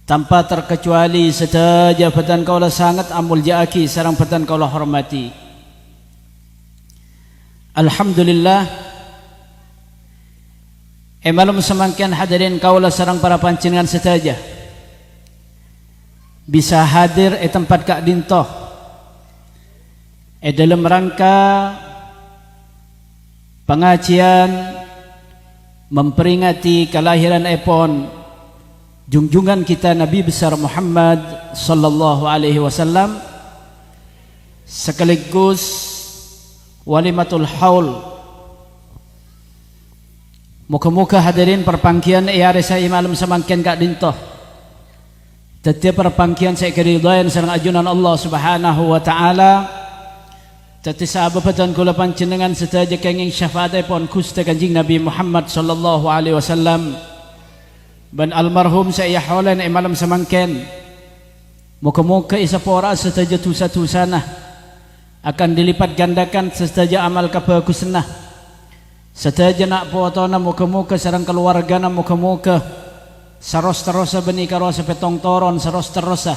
tanpa terkecuali setaja patan kaulah sangat amul jaaki sarang patan kaulah hormati. Alhamdulillah malam semangkian hadirin kaulah sarang para pancingan setaja bisa hadir tempat kak dintoh dalam rangka pengajian memperingati kelahiran epon junjungan kita Nabi besar Muhammad sallallahu alaihi wasallam sekaligus walimatul haul. Muka-muka hadirin perpangkian saya malam semangkian kak dintoh setiap perpangkian saya keridhaan sareng ajunan Allah subhanahu wa ta'ala tati sahabatan kula panjenengan setaja kenging syafaat pon kusta kanjing Nabi Muhammad sallallahu alaihi wasallam ban almarhum saya holen malam semangken muka-muka isa pora setaja tusa-tusana akan dilipat gandakan setaja amal kabagusanna setaja nak potona muka-muka sareng keluargana muka-muka saros terosa beni karosa petong toron saros terosa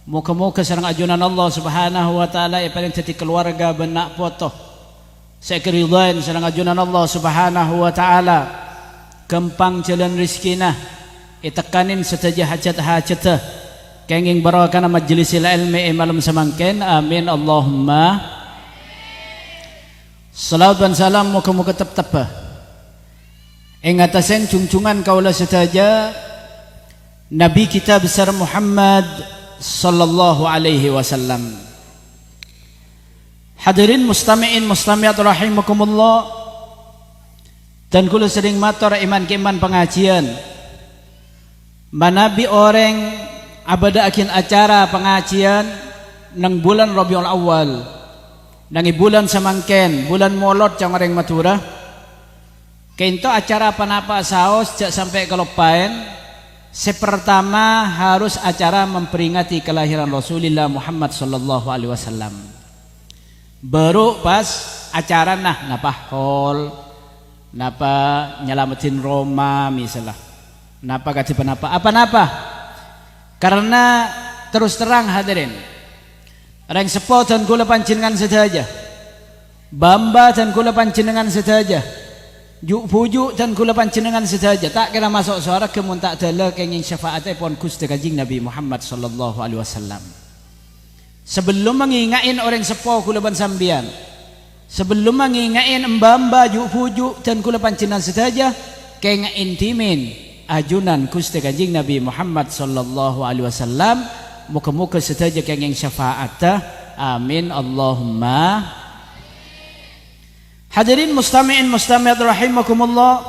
muka-muka sareng ajunan Allah subhanahu wa ta'ala paling tati keluarga benak foto saya keridhaan sareng ajunan Allah subhanahu wa ta'ala kempang jalan rizkina itekanin setaja hajat-hajat kenging barakana majlisil ilmi malam semangken amin Allahumma salawat dan salam muka-muka tep-tep ingatasen cungcungan kaulah setaja Nabi kita besar Muhammad sallallahu alaihi wasallam. Hadirin mustami'in mustami'at rahimakumullah dan kula sering matur iman keman pengajian manabi orang abada akin acara pengajian nang bulan Rabiul Awal nang bulan samangken bulan molot cangareng matura kento acara panapa saos jak sampai kelopain. Sepertama harus acara memperingati kelahiran Rasulullah Muhammad sallallahu alaihi wasallam. Baru pas acara napa hol, napa nyelamatin Roma misalnya. Napa kati apa-napa. Karena terus terang hadirin. Reng sepo dan kula panjenengan saja. Bamba dan kula panjenengan saja. Juk pujuk dan kula panjenengan saja tak kira masuk suara kemun tak dala kenging syafaat pon Gusti Kanjeng Nabi Muhammad sallallahu alaihi wasallam. Sebelum mengingain orang sepo kula ban sambian, sebelum mengingain embamba juk pujuk dan kula panjenengan saja kenging intimin ajunan Gusti Kanjeng Nabi Muhammad sallallahu alaihi wasallam muka-muka saja kenging syafaat amin Allahumma. Hadirin mustami'in mustami'at rahimakumullah.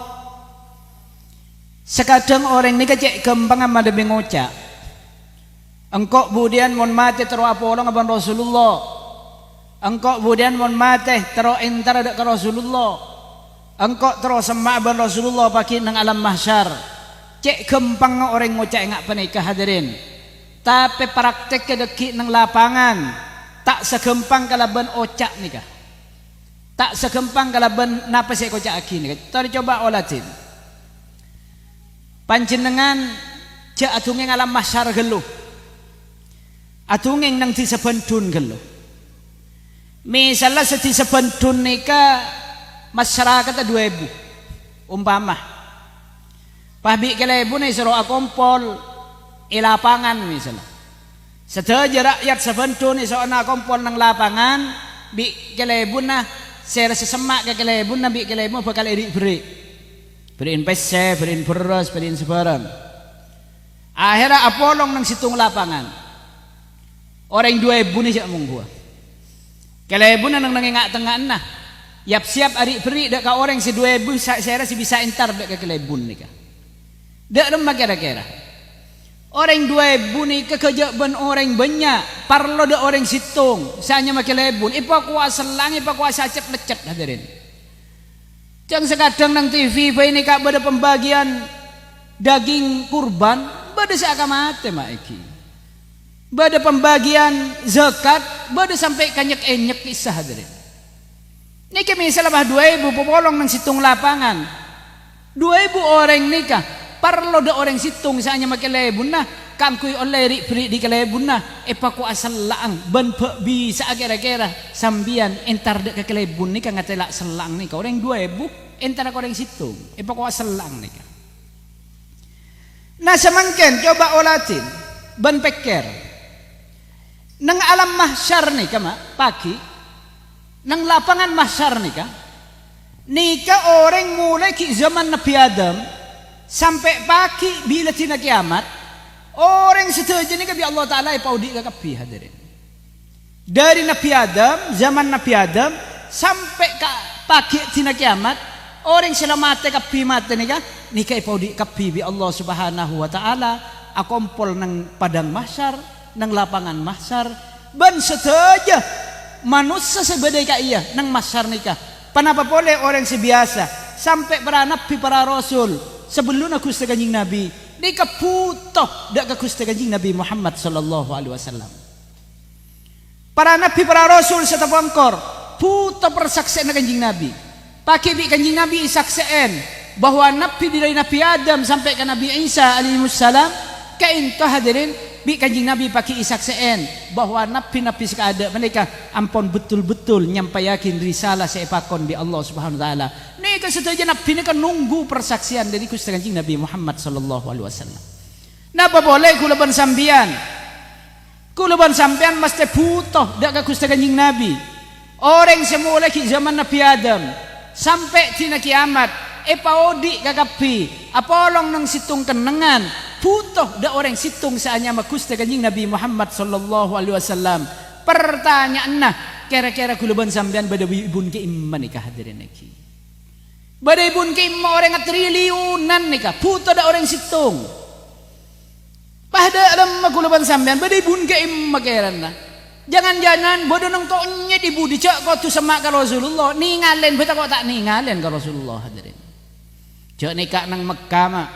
Sekadang orang ni kecek kembang amada bengoca. Engkau budian mon mate tero apolong aban Rasulullah. Engkau budian mon mate tero entar ada ke Rasulullah. Engkau tero sama aban Rasulullah pakai nang alam mahsyar. Cek kembang orang ngocak ngak penikah hadirin. Tapi praktek kedeki nang lapangan tak sekempang kalaban ocak nikah. Tak sekempang kalaban napa saya kocak akini. Tadi coba olatin. Panjenengan jak atungeng alam mahsyar geluh. Atungeng nang disebendun geluh. Misalnya seti sebendun nika masyarakat 2000 umpama. Pahbi kelebu nih suruh akompol lapangan misalnya. Sedaja rakyat sebendun nih soalnya akompol nang lapangan bi kelebu nah saya rasa semak ke kelebun nabi kelebun bakal edik beriin pese, beriin beras, beriin sebarang. Akhirnya apolong nang situng lapangan. Orang 2000 ni siap mungguah. Kelebun nang ngak tengah nah. Yap siap adik beri dak ka orang si 2000 saya rasa bisa entar dak ke kelebun ni ka. Dak lemah kira-kira. Orang 2000 ni kekejaban orang banyak. Parlo da orang situng. Sanya make lebun. Ipa kuasa lang, ipa kuasa acet lecet hadirin. Jangan sekadang nang TV ini kak pada pembagian daging kurban. Bada seakan mati maiki. Bada pembagian zakat. Bada sampai kanyak-enyek kisah hadirin. Niki misalnya bah 2000 popolong nang situng lapangan. 2000 orang nikah. Parlo da orang situng misalnya make lebun nah kam kui online pri di kelebunna epa ko asal laang ben bisa kira-kira sambian entar dek ke kelebun ni ka ngatela selang ni ka orang 2000 entar ka orang situng epa ko asal laang ni ka nah semangken coba olatin ben peker nang alam mahsyar ni ka ma pagi nang lapangan mahsyar ni ka nika orang mulai ki zaman Nabi Adam sampai pagi bila tina kiamat orang setuju ni bi Allah Ta'ala ipaudi ka kapi hadirin dari Nabi Adam zaman Nabi Adam sampai ka pagi tina kiamat orang selamat kapi mate nika ipaudi kapi bi Allah Subhanahu wa Ta'ala akompol nang padang mahsyar nang lapangan mahsyar ban setuju manusia sebedai ka iya nang mahsyar nika panapa boleh orang sebiasa sampai para nabi para rasul sebelum aku kanjing Nabi nika putoh dak ka kanjing Nabi Muhammad sallallahu alaihi wasallam para nabi para rasul serta pangkor putoh persaksian kanjing Nabi pakai bi kanjing Nabi saksien bahwa nabi dari Nabi Adam sampai ke Nabi Isa alaihi salam kainto hadirin bi kanjing Nabi pakai saksien bahwa nabi-nabi sekada mereka ampun betul-betul nyampaikan risalah seepakon bi Allah Subhanahu wa taala nika setuju nabi nika nunggu persaksian dari Gusti kanjing Nabi Muhammad sallallahu alaihi wasallam napa boleh kula ban sambian mesti butuh dak ka Gusti kanjing Nabi orang semula ki zaman Nabi Adam sampai tina kiamat epaodi kakapi apolong nang situng kenengan butuh dak orang situng saanya ma Gusti kanjing Nabi Muhammad sallallahu alaihi wasallam pertanyaan nah kira-kira kula ban sampean bada ibun ke imman nikah hadirin iki bada ibun ke imman orang triliunan nikah butuh dak orang situng pada dalam kula ban sampean bada ibun ke imman kerana jangan-jangan bodoh nang tonye dibudi cak kau tu semak ka Rasulullah ningalen beta kok tak ningalen ka Rasulullah hadirin cak nikah nang Mekah mak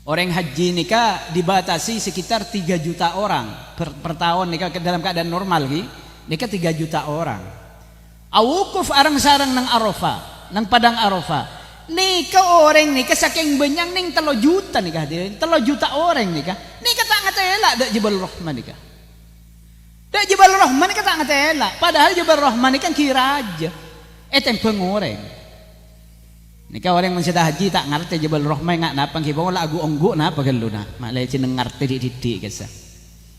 orang haji nikah dibatasi sekitar 3 juta orang per tahun nikah dalam keadaan normal nikah 3 juta orang awukuf arang-sarang nang Arafah nang padang Arafah nikah orang nikah saking benyang ning 3 juta nikah hadirin 3 juta orang nikah tak ngatela dak Jabal Rahmah nikah dak Jabal Rahmah nikah tak ngatela padahal Jabal Rahmah nikah kira aja tempeng orang nika orang mencedah haji tak ngerti Jabal Rahmah ngak napang kibong lagu ongguk napa gelu na malai ceneng ngerti didik kesa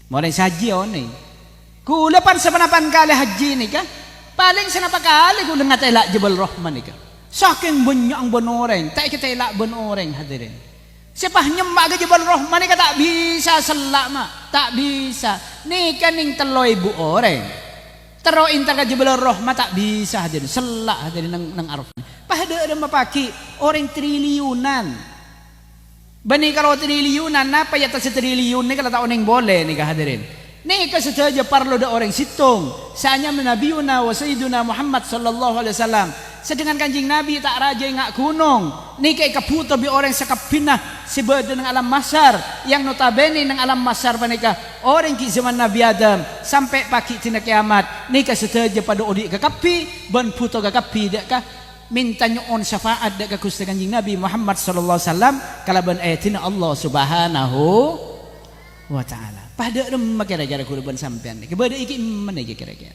orang saji one kula pan sepenapan kali haji nika paling senapa kali kula ngatela Jabal Rahmah nika saking banyak ben orang tak kita elak ben orang hadirin sepah nyemak ke Jabal Rahmah nika tak bisa selak mak tak bisa nika ning 3.000 orang tero intar ke Jabal Rahmah tak bisa hadirin selak hadirin nang Arafah pada ada mapaki orang triliunan bani kalau triliunan apa ya tak setriliun ni kalau tak orang boleh ni hadirin ni saja parlo da orang situng sanya nabiuna wa sayyiduna Muhammad sallallahu alaihi wasallam sedangkan kanjing Nabi tak raja ngak gunung ni kaputo bi orang sakapinah sebeda nang alam mahsyar yang notabene nang alam mahsyar panika orang ki zaman Nabi Adam sampai pagi tina kiamat ni saja pada odi kakapi ban puto kakapi dak ka minta nyoon syafaat dak ka Gusti kanjing Nabi Muhammad sallallahu alaihi wasallam kalaban ayatina Allah Subhanahu wa taala pada remah kira-kira kurban sampean iki bade iki men iki kira-kira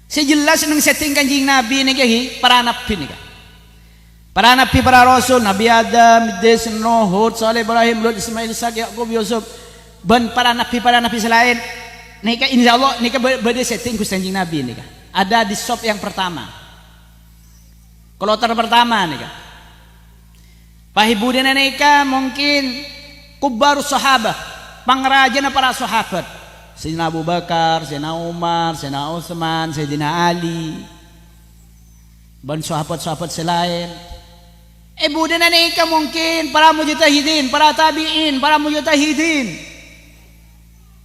sejelas nang setting kanjing Nabi niki para nabi nika para nabi para rasul Nabi Adam Idris Nuh Hud Saleh Ibrahim Lut Ismail Ishaq Yakub Yusuf ban para nabi selain nika insyaallah nika bade setting Gusti kanjing Nabi nika ada di shop yang pertama kloter pertama nih kan pahibudina nika mungkin kubarus sahabah pangrajana para sahabat Sayyidina Abu Bakar Sayyidina Umar Sayyidina Utsman Sayyidina Ali dan sahabat-sahabat selain budina nika mungkin para mujtahidin para tabi'in para mujtahidin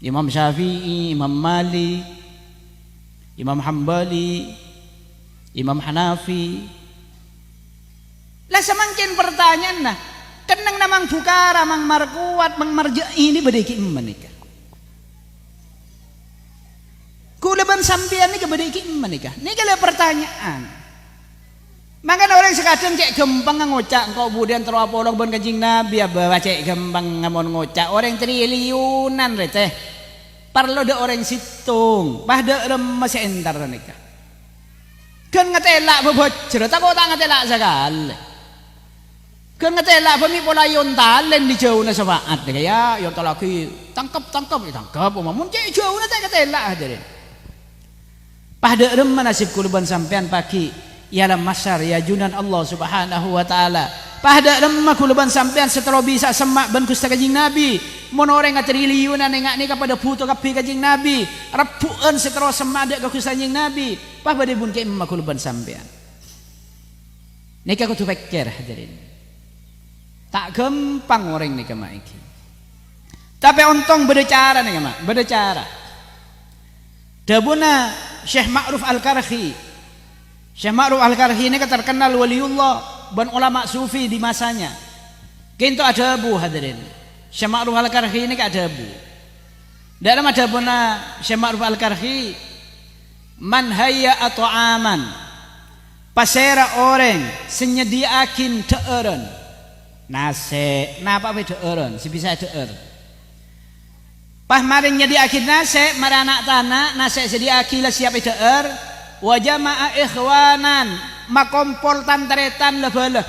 Imam Syafi'i Imam Malik Imam Hambali Imam Hanafi lah semangkin pertanyaan nah kenang namang Bukara mang Markuat mang Marja ini badai menikah kulaban sampean ni badai menikah ni kalau pertanyaan Makanya orang sekadang cek gempang ngocak engkau kemudian terus apolog ben Kanjeng Nabi bawa cek gempang ngamon ngocak orang triliunan reteh. Perlu ada orang situng, pada remes entar nikah. Kan ngetelak bebocor, tak kau tak ngetelak sekali. Kan ngetelak bumi pola yon talen di jauh na sebaat nih ya, yon talaki tangkap, umamun cek jauh na tak ngetelak hadirin. Pada remes nasib kuluban sampean pagi. Ialah masyar ya junan Allah subhanahu wa ta'ala pada lemah kuluban sampean setelah bisa semak ben kusta Kanjeng Nabi monoreng triliunan nengak ni kepada putu kapi Kanjeng Nabi repuan setelah semak dek kusta Kanjeng Nabi pada bun ke emma kuluban sampean nika kudu pikir hadirin tak gampang orang nika maiki tapi untung berbicara nika mak berbicara dabuna Syekh Ma'ruf Al-Karhi Syekh Ma'ruf Al-Karhi ini terkenal waliullah dan ulama sufi di masanya. Kinto ada abu hadirin. Syekh Ma'ruf Al-Karhi ini ada abu. Dalam ada puna Syekh Ma'ruf Al-Karhi man hayya atau aman. Pasera orang senyediakin teeren. Nase, napa be teeren? Si bisa teer. Pas mari nyediakin nase, mari anak tanah nase sediakin lah siap teer. Wa jama'a ikhwanan makompol tantretan lebalah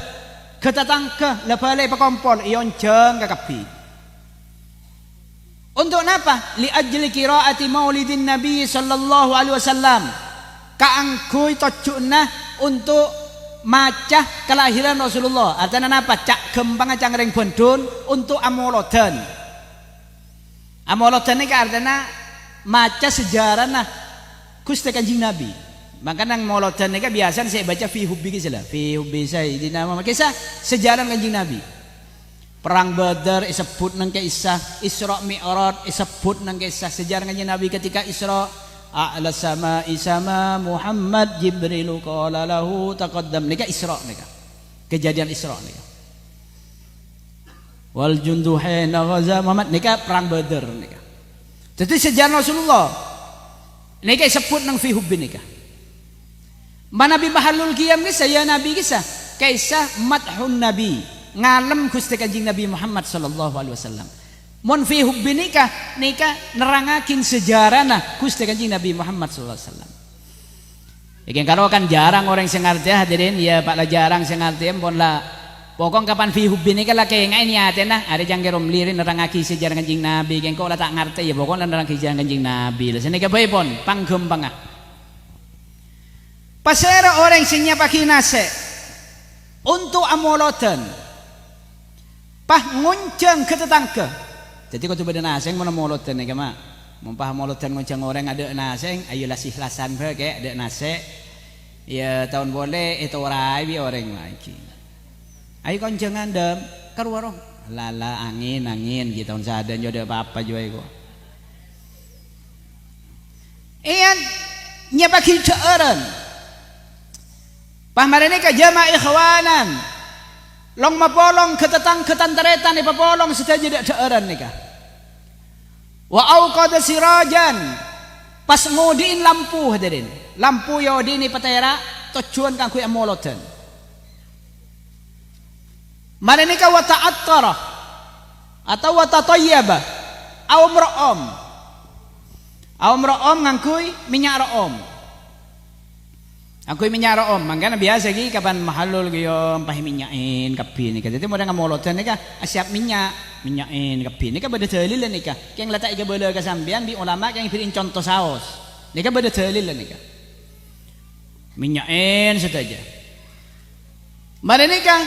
ketatangke lebalai pakompol iyon jeng kakapi untuk napa li ajli qiraati maulidin nabi sallallahu alaihi wasallam kaangkui tojuna untuk macah kelahiran Rasulullah artinya napa cak gempang cangreng bondon untuk amolodan ini artinya macah sejarah nah Gusti Kanjeng Nabi. Maka nang molodan ini kan biasa saya baca fi hubbi kisah fi hubbi sayyidina Muhammad kisah sejarah Kanjeng Nabi perang Badar disebut nang kisah Isra Mi'raj disebut nang kisah sejarah Kanjeng Nabi ketika Isra a'la sama'i sama Muhammad Jibril qala lahu taqaddam nika Isra nika kejadian Isra nika wal jundu hina ghaza Muhammad nika perang Badar nika jadi sejarah Rasulullah nika disebut nang fi hubbi nika mana Nabi Bahalul Qiyam kisah ya Nabi kisah madhun Nabi ngalem Gusti Kanjeng Nabi Muhammad sallallahu alaihi wasallam mon fi hubbi nikah nerangakin sejarah nah Gusti Kanjeng Nabi Muhammad sallallahu alaihi wasallam iki karo kan jarang orang sing ngerti hadirin ya Pak lah jarang sing ngerti pun lah pokok kapan fi hubbi nikah lah kayak ngai niaten nah ada jangke romlirin nerangaki sejarah Kanjeng Nabi kengko lah tak ngerti ya pokok nerangaki sejarah Kanjeng Nabi lah senika bae pon panggempang pasera orang singnya pakai nase untuk amolodan pah ngunceng ke tetangga jadi kau coba ada nase mana amolodan nih kama mumpah amolodan ngunceng orang ada nase ayolah sihlasan kayak ada nase ya tahun boleh itu orang lagi ayo koncengan dem keluar lala angin gitu tahun sadan jodoh apa juga itu ian nyapaki teeren pahmarene ka jama' ikhwanan long mapolong ketetang ketantaretan ipapolong sedaja dak daeran nika wa auqad sirajan pas ngudiin lampu hadirin lampu yo dini petera tujuan kanggo amolodan marene ka wa ta'attara atau wa tatayyaba au mra'am ngangkui minyak ra'om aku minyak om, makanya biasa lagi kapan mahalul gayom pahi minyakin kabin nika. Jadi modern ngamolodan nika siap minyakin kabin nika beda dalil nika. Keng letak iga bola kasambian bi ulama keng bikin contoh saus. Nika beda dalil nika. Minyakin saja. Mari nika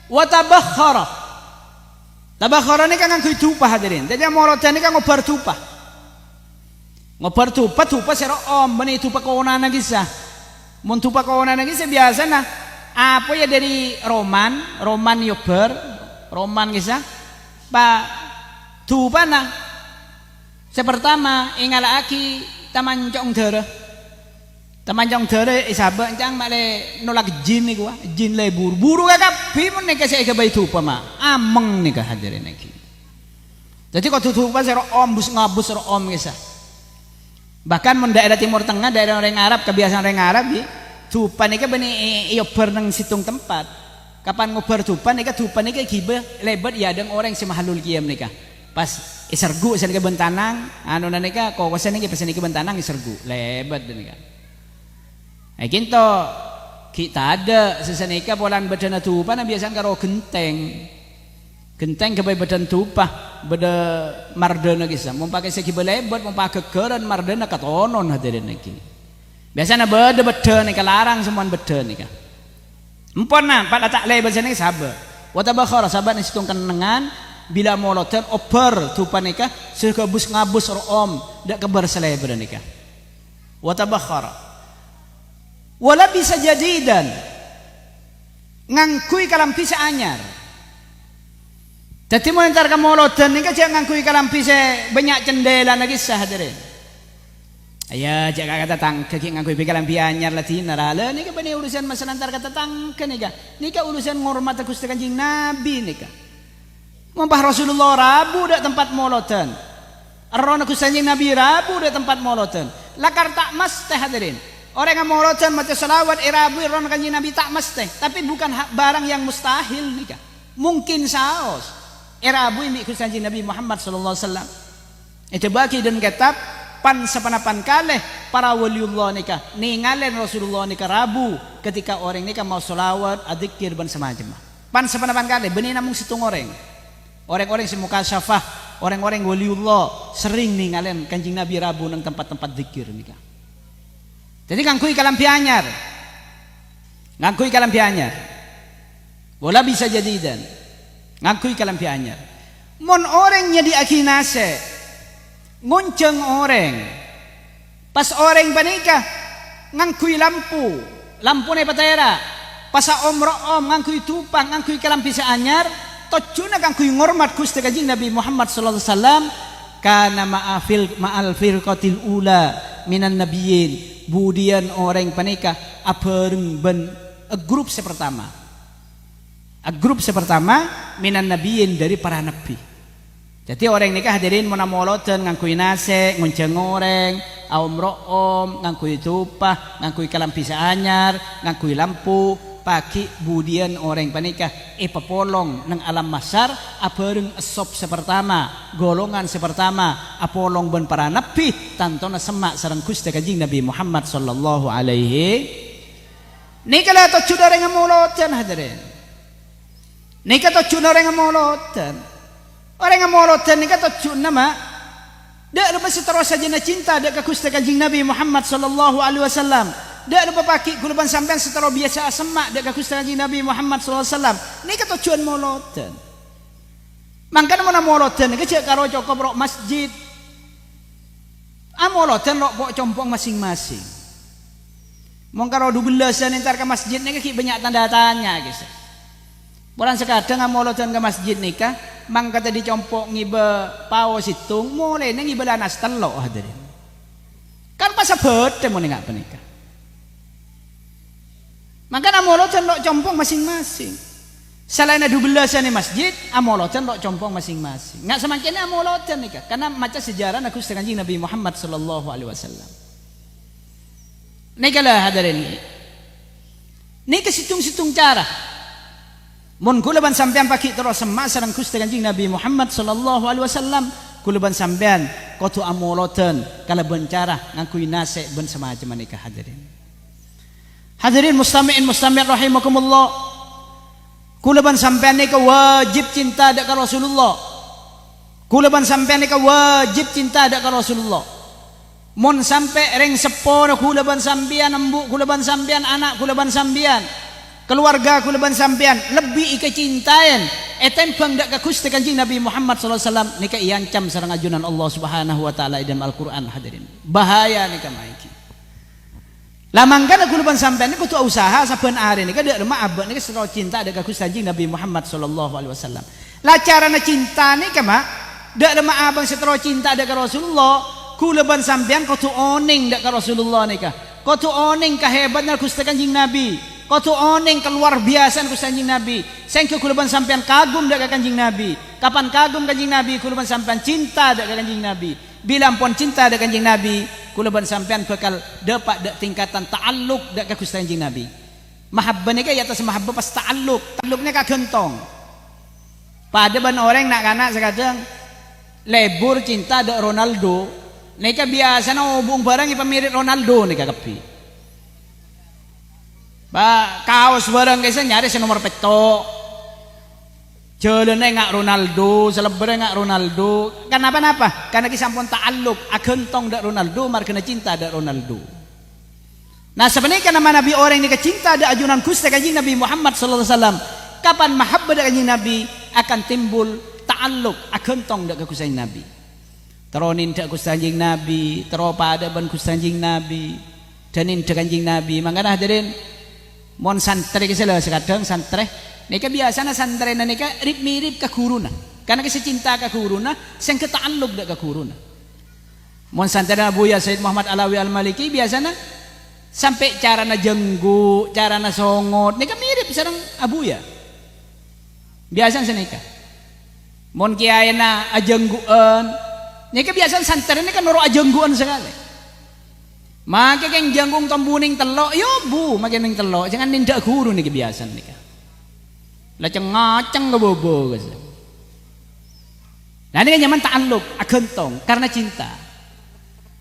watabakhara. Tabakhara nika nganggo tupa hadirin. Jadi ngamolodan nika ngobar tupa. Ngobar tupa sero om bani tupa kawanana kisah. Muntupa kawanan lagi biasa nah apa ya dari roman yober roman kisah pak tupa nah sepertama ingala aki tamancong dere isabang cang male nolak jin nih gua jin le buru kakak bimun nih kasih eka bayi tupa mah ameng nih kah hadirin lagi jadi kau tupa sero om ngabus om kisah bahkan di daerah Timur Tengah daerah orang Arab kebiasaan orang Arab tupan nika bani ioper nang situng tempat. Kapan ngoper tupan nika gibe lebat ya deng orang si mahalul kiam nika. Pas isergu sen ke bentanang anu nika kokosan nika pesen ke bentanang isergu lebat nika. Kinto kita ada sesenika polan bedana tupan biasanya karo genteng. Genteng kebai badan tupah beda mardana kisah mau pakai segi belebet mau pakai keran mardana katonon hadirin lagi biasanya beda nih larang semua beda nih kan empona pada tak lebar sana sabar watabakhara sabar nih situng kenengan bila molotan oper tupa nikah surga bus ngabus om dak kebar selebar nikah watabakhara wala bisa jadidan ngangkui kalam pisa anyar. Jadi mau ntar kamu molotan nikah jangan ngangkui kalam pisa banyak cendela lagi sah hadirin. Ayah jaga kata tang kaki ngangkui pikalan pianyar latin narala nika bani urusan masalah antar kata tang nika urusan ngormat Gusti Kanjeng Nabi nika mumpah Rasulullah rabu dak tempat molotan arona Gusti Kanjeng Nabi rabu dak tempat molotan lakar tak mas teh hadirin orang yang molotan maca selawat rabu arona Kanjeng Nabi tak mas teh tapi bukan barang yang mustahil nika mungkin saos rabu ini Gusti Kanjeng Nabi Muhammad sallallahu alaihi wasallam itu bagi dan kitab pan sepanapan kaleh para waliullah nikah ningalen Rasulullah nikah rabu ketika orang nikah mau solawat adzikir ban semacam pan sepanapan kaleh benih namung situng orang-orang si muka syafah orang-orang waliullah sering ningalen Kanjeng Nabi rabu nang tempat-tempat zikir nikah jadi ngangkui kalam pianyar bola bisa jadi dan ngangkui kalam pianyar mon orangnya di akinase ngonceng orang pas orang panikah ngangkui lampu ne patera pas om ngangkui tupang ngangkui kalam pisa anyar tojuna ngangkui ngormat Gusti Kanjeng Nabi Muhammad sallallahu alaihi wasallam kana ma'al firqatil ula minan nabiyyin budian orang panikah apeung ben grup sepertama minan nabiyyin dari para nabi. Jadi orang nikah hadirin mau namoloten ngangkui nase, ngonceng goreng, aum ngangkui tupah, ngangkui kalam pisa anyar, ngangkui lampu, pagi budian orang panikah papolong nang alam masar apeung esop sepertama, golongan sepertama, apolong ben para nabi tantona semak sareng Gusti Kanjeng Nabi Muhammad sallallahu alaihi. Nikah lah tocu orang ngamoloten hadirin. Nikah tocu orang ngamoloten. Orang yang molotan ni kata cun nama dak lupa seterus saja na cinta dak ke Gusti Kanjeng Nabi Muhammad sallallahu alaihi wasallam dak lupa paki kuluban sampean seterus biasa semak dak ke Gusti Kanjeng Nabi Muhammad sallallahu alaihi wasallam ni kata cun molotan mangkana mana molotan ni kecek karo cokop rok masjid molotan rok pok compong masing-masing mong karo 12an entar ke masjid ni ki banyak tanda tanya guys. Bulan sekadang molotan ke masjid nikah mang kata dicompok ngibe pao situng mulai nang ngibe lanas telok hadirin kan pas bede mau nengak penikah maka molotan lok compong masing-masing selain 12an masjid molotan lok compong masing-masing nggak semakin molotan nikah karena macam sejarah Gusti Kanjeng Nabi Muhammad sallallahu alaihi wasallam nikah lah hadirin nikah situng-situng cara mun kulaban sampean paki terus semak sareng Gusti Kanjeng Nabi Muhammad sallallahu alaihi wasallam kulaban sampean kotu amoloten kala bencara ngakui nase ben semacam nikah hadirin mustami'in rahimakumullah kulaban sampean nikah wajib cinta dak ka Rasulullah kulaban sampean nikah wajib cinta dak ka Rasulullah mun sampe reng sepon kulaban sampean embuk kulaban sampean anak kulaban sampean keluarga kulaban sampean lebih ika cintayan tembang dak ka Gusti Kanjeng Nabi Muhammad sallallahu alaihi wasallam nika iancam sareng ajunan Allah Subhanahu wa taala dalam Al-Qur'an hadirin bahaya nika maiki lamangkan kulaban sampean niku kudu usaha saben hari nika dak lemah abad nika sareng cinta dak ka Gusti Kanjeng Nabi Muhammad sallallahu alaihi wasallam la carana cinta nika mah dak lemah abang sareng cinta dak ka Rasulullah kulaban sampean kudu oning dak ka Rasulullah nika kudu oning kahebatna Gusti Kanjeng Nabi kau tu oneng keluar biasa Gusti Kanjeng Nabi sengke kulaban sampean kagum dak Kanjeng Nabi kapan kagum Kanjeng Nabi kulaban sampean cinta dak Kanjeng Nabi bila ampun cinta dak Kanjeng Nabi kula ban sampean bakal dapat dak tingkatan ta'alluq dak ka Gusti Kanjeng Nabi. Mahabbah nika ya atas mahabbah pas ta'alluq. Ta'alluqnya ka gentong. Pada ban orang nak kana sekadang lebur cinta dak Ronaldo, nika biasa na hubung barang ipamirit Ronaldo nika kapi. Ba kaos barang guys nyari si nomor petok. Jalan ngak Ronaldo, selebar ngak Ronaldo. Kenapa? Karena kisampun ta'alluq, agentong dak Ronaldo, markena cinta dak Ronaldo. Nah sebenarnya karena Nabi orang ini kecinta dak ajunan Gusti Kanjeng Nabi Muhammad sallallahu alaihi wasallam. Kapan mahabbah dak Kanjeng Nabi akan timbul ta'alluq, agentong dak Gusti Nabi. Teronin dak Gusti Kanjeng Nabi, teropa ada ban Gusti Kanjeng Nabi, danin dak Kanjeng Nabi. Mangkana hadirin mon santri kisah sekadang santri nika biasana santri nika mirip ka guruna karena kisah cinta ka guruna sing keta'alluq dak ka guruna. Mon santri Abuya Said Muhammad Alawi Al-Maliki biasana sampai carana jenggu, carana songot nika mirip sareng Abuya. Biasa senika. Mon kiayana ajengguan nika biasa santri nika noro ajengguan sekali. Maka keng janggung tambuning telok, yo bu, makin neng telok, jangan nindak guru nih kebiasaan nih kan. Lah ngaceng ke bobo guys. Nah ini kan zaman ta'alluq, agentong karena cinta.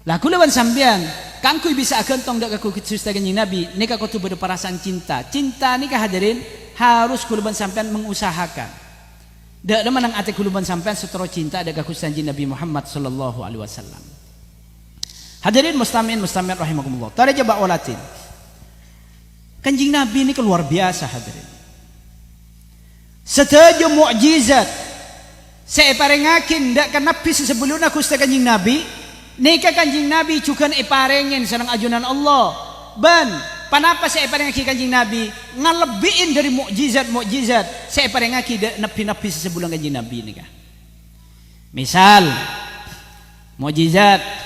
Lah kula ban sampean, kangku bisa agentong dak aku Gusti Kanjeng Nabi, nika kudu bade perasaan cinta. Cinta nika hadirin harus kula ban sampean mengusahakan. Dak menang ati kula ban sampean setero cinta dak Gusti Kanjeng Nabi Muhammad sallallahu alaihi wasallam. Hadirin muslimin rahimakumullah. Tara coba olatin. Kanjeng Nabi ini luar biasa hadirin. Setuju mukjizat saya parengakin ndak kan nabi sebelumnya Gusti Kanjeng Nabi. Nika Kanjeng Nabi juga iparengin sareng ajunan Allah. Ban, panapa saya parengaki Kanjeng Nabi ngalebiin dari mukjizat saya parengaki nabi-nabi sebelum Kanjeng Nabi nika. Misal mukjizat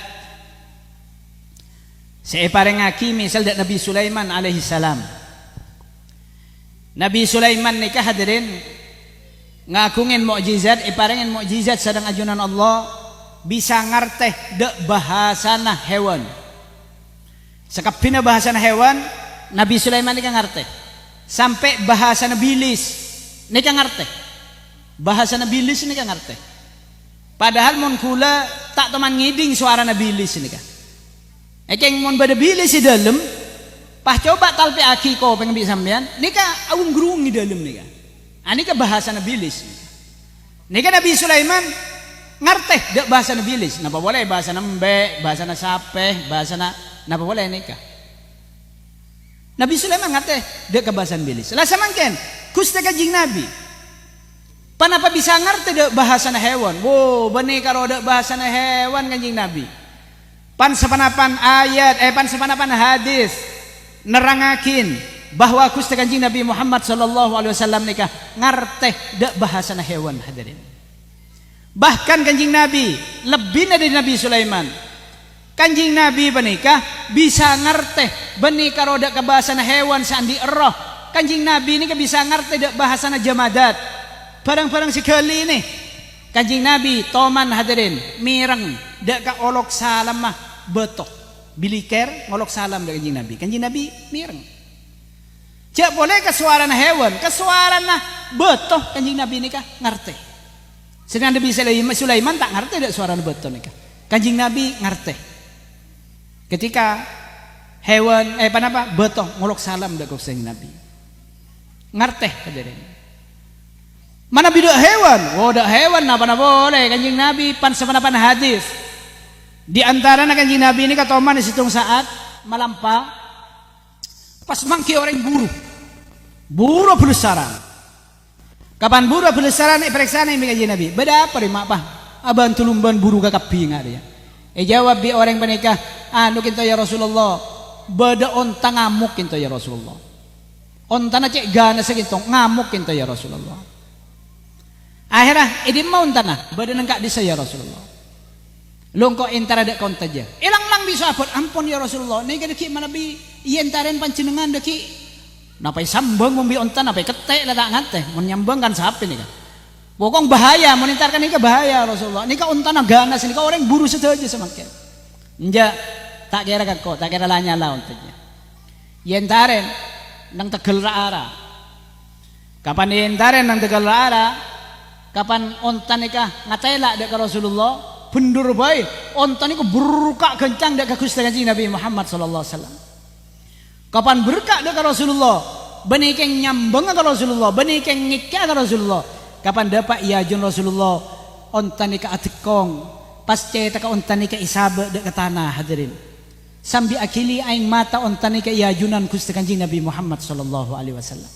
saya parengaki misal dak Nabi Sulaiman alaihi salam. Nabi Sulaiman nikah hadirin ngagungin mukjizat, iparengin mukjizat sedang ajunan Allah bisa ngarteh dak bahasana hewan. Sekapina bahasana hewan Nabi Sulaiman nikah ngarteh. Sampai bahasana bilis nikah ngarteh. Bahasana bilis nikah ngarteh. Padahal mun kula tak teman ngiding suara Nabi bilis nikah. Ekeng mon bade bilis di dalam, pas coba talpe aki ko pengen bisa sampean, nika awung gerung di dalam nika. Anika bahasa bilis. Nika Nabi Sulaiman ngarteh dak bahasa bilis. Napa boleh bahasa nembe, bahasa sapeh, bahasa napa boleh nika. Nabi Sulaiman ngarteh dak bahasa bilis. Lah samangken Gusti Kanjeng Nabi. Panapa bisa ngarteh dak bahasa hewan? Wo, bani karo dak bahasa hewan Kanjeng Nabi. Pan sepanapan ayat, pan sepanapan hadis nerangakin bahwa Gusti Kanjeng Nabi Muhammad sallallahu alaihi wasallam nikah ngarteh dak bahasana hewan hadirin. Bahkan Kanjeng Nabi lebih dari Nabi Sulaiman. Kanjeng Nabi menikah bisa ngarteh benih karo dak bahasana hewan sandi eroh. Kanjeng Nabi ini bisa ngarteh dak bahasana jamadat. Barang-barang sekali ini Kanjeng Nabi toman hadirin mireng dak ka olok salam mah betok biliker ngolok salam dari Kanjeng Nabi. Kanjeng Nabi mireng. Cak boleh ke suara hewan, ke suara betok Kanjeng Nabi nikah ngerti. Sedangkan Nabi Sulaiman tak ngerti dak suara betok nikah. Kanjeng Nabi ngerti. Ketika hewan panapa betok ngolok salam dari Kanjeng Nabi. Ngerti hadirin. Mana bidak hewan? Oh dak hewan napa boleh Kanjeng Nabi pan sepanapan hadis. Di antara Kanjeng Nabi ini kata Oman di situng saat malampa pas mangki orang buru belesaran. Kapan buru belesaran periksaan ini Kanjeng Nabi. Beda apa di mak bah? Aban tulumban buru kakapi nggak dia. Jawab bi orang menikah. Anu kinto ya Rasulullah. Beda onta ngamuk kinto ya Rasulullah. Onta na cek gana segitu ngamuk kinto ya Rasulullah. Akhirnya ini mau onta na beda nengkak di saya Rasulullah. Longko entara dek konta aja. Ilang bisa abot ampun ya Rasulullah. Nika deki mana bi ientaren panjenengan deki. Napai sambung membi onta napai ketek lah tak ngate. Mun nyambung kan sapi nika. Pokong bahaya menintarkan nika bahaya Rasulullah. Nika onta naganas nika orang buru saja semakin. Nja tak kira kako, tak kira lah nyala untanya. Yentaren nang Tegal Raara. Kapan yentaren nang Tegal Raara? Kapan ontan nikah ngatela dek Rasulullah bendur bae ontan niku berukak kencang dek Gusti Kanjeng Nabi Muhammad sallallahu alaihi wasallam. Kapan berkak dek Rasulullah benikeng nyambeng ke Rasulullah benikeng ngikah ke Rasulullah. Kapan dapat iajun Rasulullah ontan nikah atikong pas ceta ka ontan nikah isabe dek ke tanah hadirin. Sambil akili aing mata ontan nikah iajunan Gusti Kanjeng Nabi Muhammad sallallahu alaihi wasallam.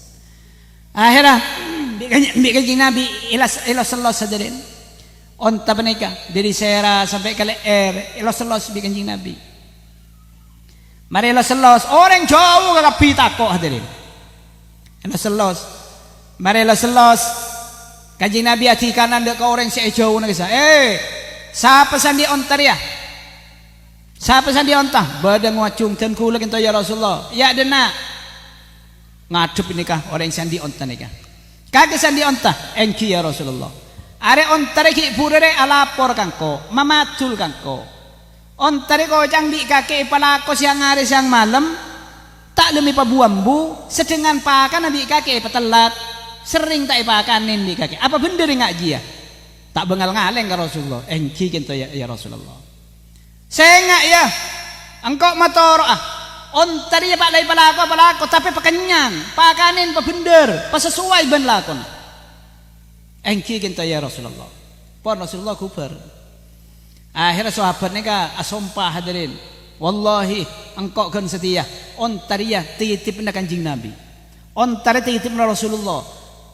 Akhirnya Kanjeng Nabi ilas sallallahu hadirin. Onta menikah dari Sera sampai ke leer ilas sallallahu bi Kanjeng Nabi. Mari ilas sallallahu orang jauh ke pita kok hadirin. Ilas sallallahu. Mari ilas sallallahu Kanjeng Nabi ati kanan dek orang sejauh na kisa. Siapa sandi ontar ya? Siapa sandi onta? Badang wacung ten kula kinto ya Rasulullah. Ya dena. Ngadep nikah orang sandi onta nikah. Kage sandi onta engki ya Rasulullah. Are ontare ki purere alapor kangko, mamatul kangko. Ontare ko jangbi kake palako siang hari siang malam tak lemi pabuambu sedengan pakan nabi kake petelat sering tak ipakanin di kake. Apa bener ngaji ya? Tak bengal ngaleng ke Rasulullah. Engki kinto ya Rasulullah. Sengak ya, engkau motor ontari ya pak lay palako tapi pekenyang, pakanin pabender, pasesuai ben lakon. Engki kinta ya Rasulullah. Pon Rasulullah kubar. Akhirnya sahabat nika asompa hadirin. Wallahi engkau kan setia. Ontari ya titip na Kanjeng Nabi. Ontari titip na Rasulullah.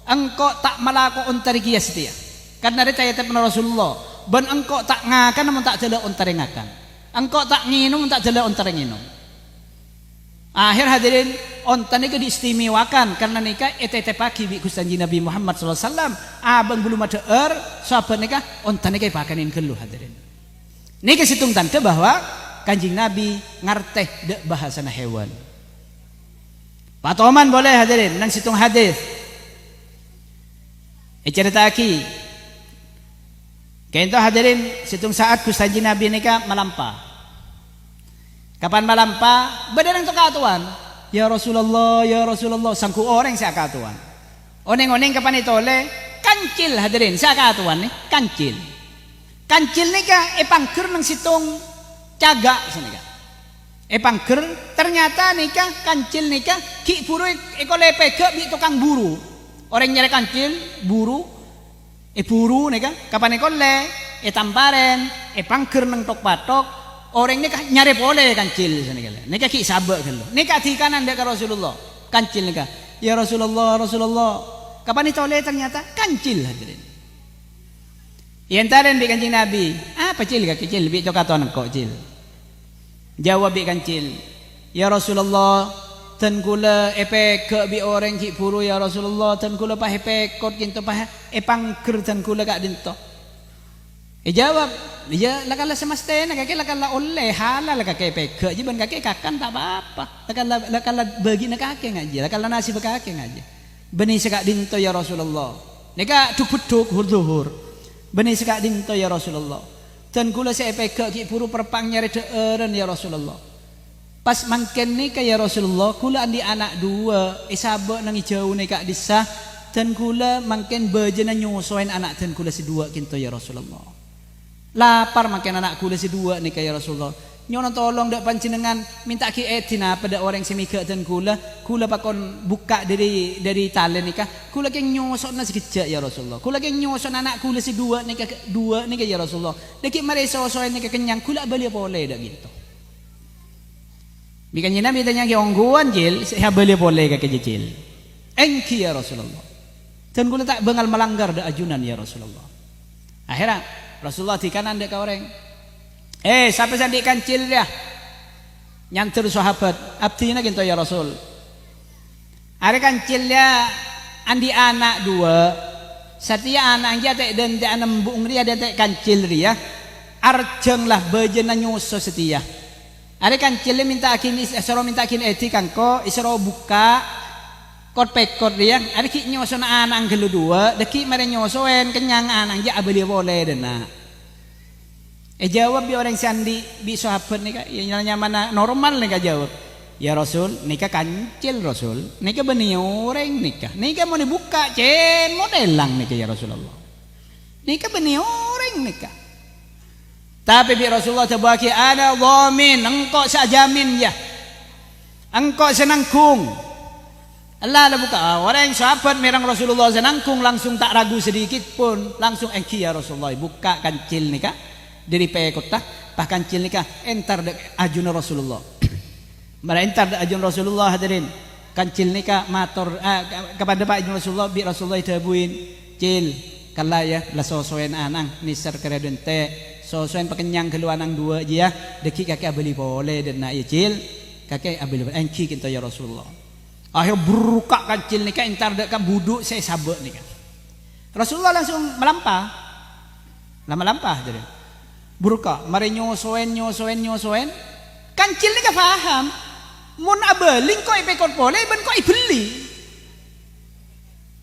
Engkau tak malako ontari kia setia. Karena dia titip na Rasulullah. Ben engkau tak ngakan namun tak jela ontari ngakan. Engkau tak nginum tak jela ontari nginum. Akhir hadirin ontan nika diistimewakan karena nika etete pagi bi Gusti Nabi Muhammad sallallahu alaihi wasallam abang belum ada sahabat nika ontan nika pakanin kelu hadirin. Nika situng tanda bahwa Kanjeng Nabi ngarteh dek bahasana hewan. Patoman boleh hadirin nang situng hadis. Cerita aki. Kento hadirin situng saat Gusti Nabi nika malampa. Kapan malampa bedarang to katuan. Ya Rasulullah sangku orang sia katuan. Oneng-oneng kapan itole kancil hadirin sia katuan nih kancil. Kancil nika epangker nang situng caga senika. Epangker ternyata nika kancil nika ki buru eko lepege bi tukang buru. Orang nyari kancil buru buru nika kapan ekole tamparen epangker nang tok patok. Orang ini nyari boleh kancil nika ki sabak kalau nika di kanan dek Rasulullah kancil nika ya Rasulullah kapan ditoleh ternyata kancil hadirin yentaren bi Kanjeng Nabi apa cil kecil bi cokaton kok cil jawab bi kancil ya Rasulullah ten kula epe ke bi orang ki puru ya Rasulullah ten kula pah epe kot kinto pah epangker ten kula kak dinto jawab ya lakala semestena kake lakala oleh halal kake peke jiban kake kakan tak apa-apa lakala bagi nak kake ngaji lakala nasi bekake ngaji beni sekak dinto ya Rasulullah nika duk hur beni sekak dinto ya Rasulullah dan kula se peke ki puru perpang nyari deeren ya Rasulullah pas mangken nika ya Rasulullah kula andi anak dua isabe nang jauh nika disah dan kula mangken bejena nyusoin anak dan kula sedua kinto ya Rasulullah lapar makan anak kula si dua nih ya Rasulullah nyono tolong dak panjenengan minta ki etina pada orang semika dan kula pakon buka dari talen nikah kula ki nyosokna sekejap ya Rasulullah kula ki nyosok anak kula si dua nih ya Rasulullah deki mari sosoen nih kenyang kula beli boleh dak gitu bikin Nabi tanya ki ongguan jil saya beli boleh ka kecil engki ya Rasulullah dan kula tak bengal melanggar dak ajunan ya Rasulullah akhirnya Rasulullah di kanan dek orang. Sampai sandi kancil dia. Nyantur sahabat, abdina kinto ya Rasul. Are kancilnya andi anak dua. Setia anak dia tek dan dia nembung dia tek kancil dia. Arjeng lah bejena nyuso setia. Are kancilnya minta akin isro minta akin eti kangko isro buka kot pekot dia ada ki nyoson anak gelu dua deki mare nyosoen kenyang anak ja abeli boleh dena Jawab bi orang sandi bi sahabat nika yang mana normal nika jawab. Ya Rasul, nika kancil Rasul. Nika benih orang nika. Nika mau dibuka cen mau delang nika ya Rasulullah. Nika benih orang nika. Tapi bi Rasulullah tabaki ada dhamin, engkau sajamin ya. Engkau senangkung. Allah lah buka. Orang sahabat merang Rasulullah senangkung langsung tak ragu sedikit pun, langsung engki ya Rasulullah buka kancil nika. Dari pekota bahkan kancil nika entar ajun Rasulullah. Mara entar ajun Rasulullah hadirin. Kancil nika matur kepada Pak Ajun Rasulullah bi Rasulullah dabuin cil kala ya la sosoen anang nisar keredon te sosoen pekenyang keluanang dua dia deki kakek abeli boleh dan nak ya cil kakek abeli engki kita ya Rasulullah. Ayo buka kancil nika entar dek buduk saya sabek nika. Rasulullah langsung melampah jadi. Burka, mari nyosoen, kancil ni faham. Mun abeling kau ipekot boleh, ben kau ibeli.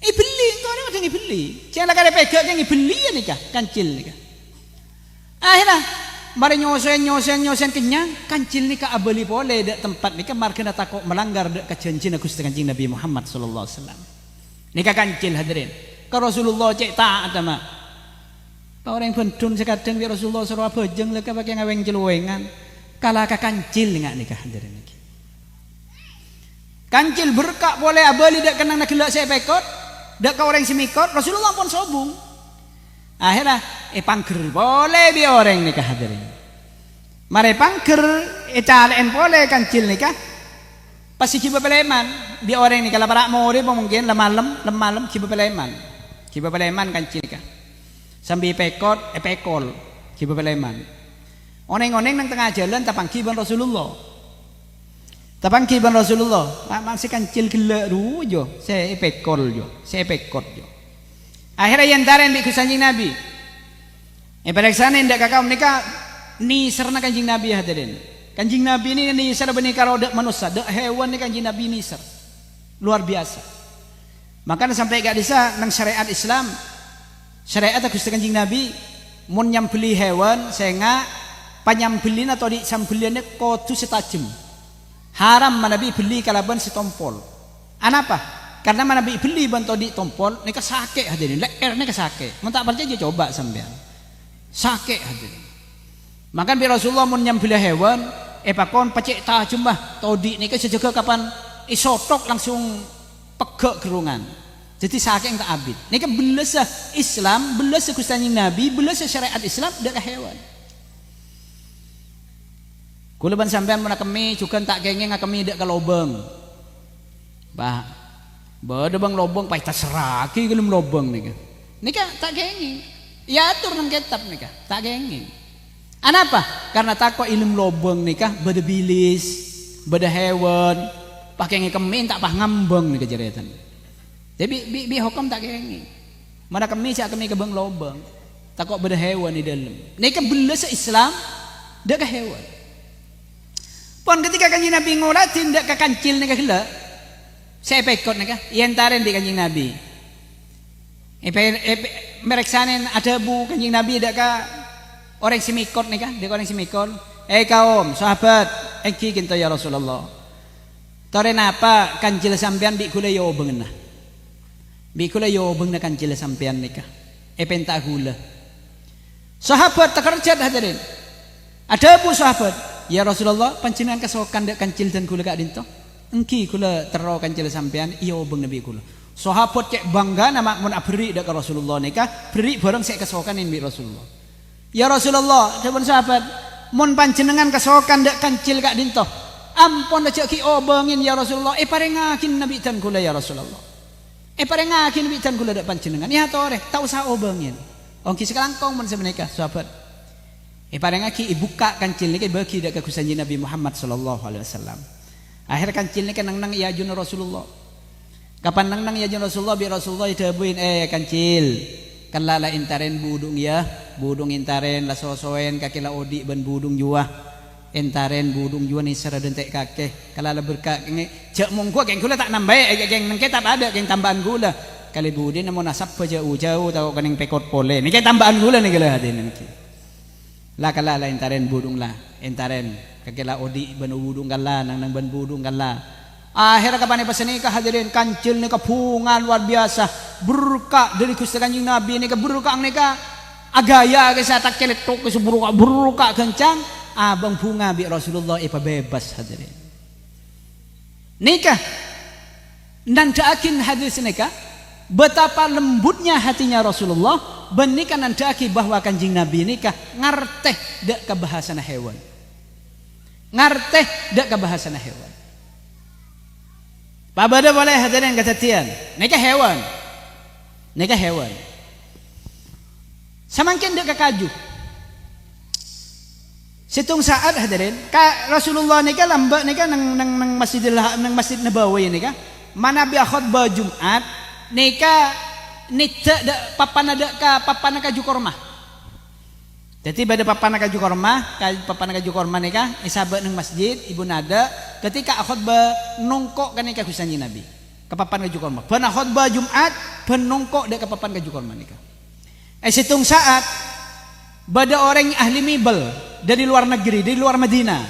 Ibeli, kau ada macam ibeli. Jangan lagi pekot yang ibeli ni kah, kancil ni kah. Akhirnya, mari nyosoen kenyang, kancil ni kah abeli boleh dek tempat ni kah markena takut melanggar dek kejanjian Gusti Kanjeng Nabi Muhammad sallallahu alaihi wasallam. Ni kah kancil hadirin. Kalau Rasulullah cek taat sama. Orang pentun sekadang bi Rasulullah suruh bejeng leka pakai ngaweng jeluwengan kalah ka kancil ngak nikah hadirin iki. Kancil berkak boleh abeli dak kenang nak gelak saya pekot dak ka orang simikot Rasulullah pun sobung. Akhirnya pangger boleh bi orang nikah hadirin. Mare pangger calen boleh kancil nikah pasti kiba peleman bi orang nikah la parak more mungkin malam kiba peleman kancil nikah. Sambil pekol kiba peleman. Oneng-oneng nang tengah jalan tapangki ban Rasulullah. Masih kancil gelak ru jo, saya pekol jo. Akhirnya yang taren di Kanjeng Nabi. Peleksane ndak kakak menika ni serna Kanjeng Nabi hadirin. Kanjeng Nabi ini ni ser benih karo dak manusia, dak hewan ni Kanjeng Nabi ni ser. Luar biasa. Makanya sampai gak bisa nang syariat Islam syariat Gusti Kanjeng Nabi mun nyambeli hewan senga panyambelin atau di sambeliannya kotu setajem haram manabi beli kalaban setompol anapa karena manabi beli bantu di tompol nika sake hadirin leer nika sake mun tak percaya coba sampean sake hadirin makan bi Rasulullah mun nyambeli hewan pakon pacek tajem bah todi nika sejaga kapan isotok langsung pegek gerungan. Jadi saking tak abid. Ini kan belas Islam, belas Gusti Kanjeng Nabi, belas syariat Islam dak hewan. Kula ban sampean mun kami juga tak kengeng kami dak ka lobeng. Bah. Bade bang lobeng pai terseraki gelem lobeng nika. Nika tak kengeng. Ya atur nang kitab nika, tak kengeng. Anapa? Karena takut ilmu lobeng nika bade bilis, bade hewan, pakai ngekemi tak pah ngambeng nika jaretan. Jadi bi hukum tak kengi. Mana kami cak kami ke bang lobang. Takut beda hewan di dalam. Ini kan belas Islam dak ke hewan. Pon ketika Kanjeng Nabi ngolatin dak ke kancil nih kelak. Saya pekot nih kah? Yentaren di Kanjeng Nabi. Mereksanen ada bu Kanjeng Nabi dak ke orang simikot nih kah? Dak orang simikot. Kaum sahabat, engki kinto ya Rasulullah. Toren apa kancil sampean bi kula yo bengenah. Bikula yo beng na kancil sampean nikah. Penta gula. Sahabat terkerjat hadirin. Ada pun sahabat. Ya Rasulullah panjenengan kasokan dak kancil dan gula kak dinto. Engki kula tero kancil sampean yo beng nabi kula. Sahabat cek bangga nama mun abri dak Rasulullah nikah. Beri barang sek kasokan bi Rasulullah. Ya Rasulullah, depan sahabat, mun panjenengan kasokan dak kancil kak dinto. Ampun dak ki obengin ya Rasulullah. Parengakin nabi dan kula ya Rasulullah. Parengakin bitan kula dak panjenengan ya tore tak usah obengin ongki sekalangkong mun semenika sahabat parengaki ibuka kancil niki bagi dak ka Gusti Nabi Muhammad sallallahu alaihi wasallam akhir kancil niki nang ya ajun Rasulullah kapan nang ya ajun Rasulullah bi Rasulullah dabuin kancil kan lala intaren budung ya budung intaren la sosoen kakila odi ban budung juah entaren budung jua ni sara dentek kakek kalau berkak cek mongko geng gula tak nambah geng nang kitab ada geng tambahan gula kali budi namun nasab jauh tahu kaning pekot pole ni tambahan gula ni gila hadirin niki la kala la entaren budung la entaren kakela odi ban budung kala nang ban budung kala akhirnya kapan pas nikah hadirin kancil nikah pungan luar biasa berkah dari Gusti Kanjeng Nabi nikah berkah nikah agaya ke tak celetuk ke berkah kencang abang bunga bi Rasulullah ipa bebas hadirin nikah nandaakin hadis nikah betapa lembutnya hatinya Rasulullah benika nandaki bahwa Kanjeng Nabi nikah ngarteh dak kebahasana hewan ngarteh dak kebahasana hewan pabada boleh hadirin katatian nikah hewan samangkin dak kakaju situng saat hadirin Rasulullah nikah lambak nikah nang Masjid Nabawi nikah mana bi khutbah Jumat nikah nita dak papana dak ka papana kaju korma jadi pada papana kaju korma nikah isabat nang masjid ibu nada ketika khutbah nongkok kan nikah Gusti Nabi ke papan kaju korma pernah khutbah Jumat penongkok dak ke papan kaju korma nikah situng saat pada orang ahli mibel dari luar negeri dari luar Madinah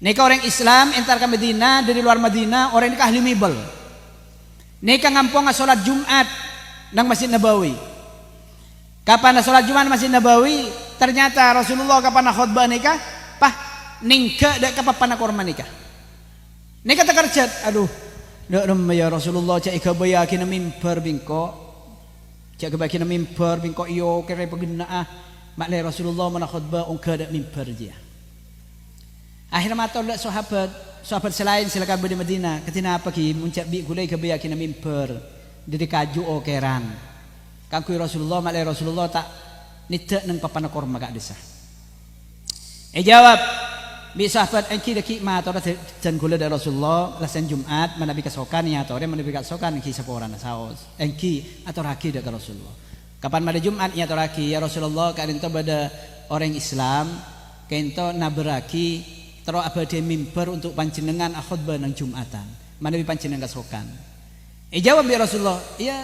nikah orang Islam entar ke Madinah dari luar Madinah orang nikah ahli mibel nikah ngampung salat Jumat nang Masjid Nabawi kapan salat Jumat Masjid Nabawi ternyata Rasulullah kapan khutbah nikah pah ningke dak ka papan korma nikah tekerjat aduh dak ya Rasulullah cak ikabaya kina mimbar bingko cak kebakina mimbar bingko iyo kere pegenaah maklai Rasulullah mana khutbah ongka dak mimbar dia akhirnya matur dak sahabat selain silakan di Madinah ketina apa ki muncak bi gulai kebaya kina mimbar dari kaju okeran kangkui Rasulullah maklai Rasulullah tak nidak nang papan korma kak desa jawab bi sahabat engki deki ma atau dan gula dari Rasulullah lasan Jumat mana bi kasokan ya atau mana bi kasokan ki saporan saos engki atau raki dak Rasulullah kapan pada Jumat ya atau raki ya Rasulullah kadin to pada orang Islam kento naberaki tero abade mimbar untuk panjenengan khutbah nang Jumatan mana bi panjenengan kasokan jawab bi Rasulullah ya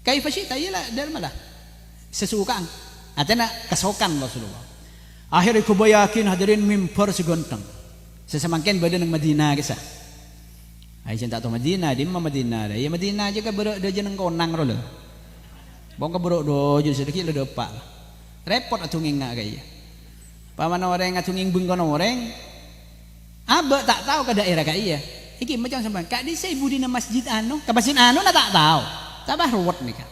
kaifa syita iyalah dan malah sesukaan atena kasokan Rasulullah akhirnya ku yakin hadirin mimbar segonteng sesemangkin badan nang Madinah kisah ai cinta to Madinah di Madinah ya Madinah aja ka berok do jeneng konang ro lho bong ka berok do jo sedikit lo depak repot atuh ngingak kaya pamana orang atuh nging bengkono orang abe tak tahu ke daerah kaya iki macam sampean kak di saya budina masjid anu ka masjid anu na tak tahu tabah ruwet nih kan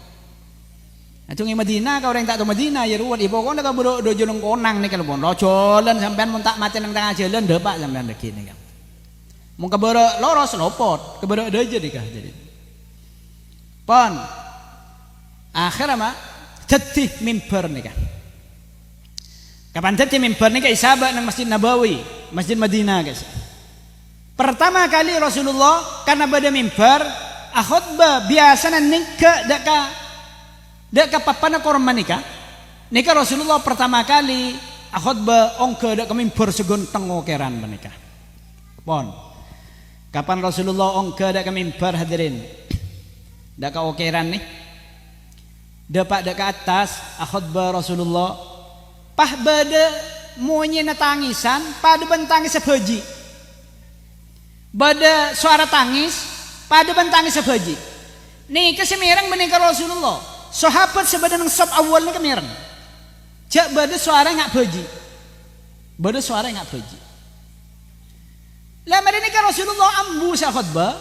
atuh nging Madinah ka orang tak tahu Madinah ya ruwet ibu kon ka berok do jeneng konang nih kalau bon rojolan sampean mun tak mati nang tengah jalan depak sampean deki nih kan mun ka berok loros lopot ke berok deje dikah jadi pon akhirnya mah tetih mimbar nih kan kapan tetih mimbar nih isabat nang Masjid Nabawi Masjid Madinah guys pertama kali Rasulullah karena pada mimbar khutbah biasa nikah dak ka papan korma nikah Rasulullah pertama kali khutbah ongke dak ka mimbar segonteng okeran menikah pon kapan Rasulullah ongke dak ka mimbar hadirin dak ka okeran nih dapat dak ke atas khutbah Rasulullah pah bade monya na tangisan pada bentangis sebaji bade suara tangis pada bentangis sebaji nih kesemirang menikah Rasulullah sahabat sebadan nang sop awalnya kemirang jak bade suara ngak baji lah menikah Rasulullah ambu sa khutbah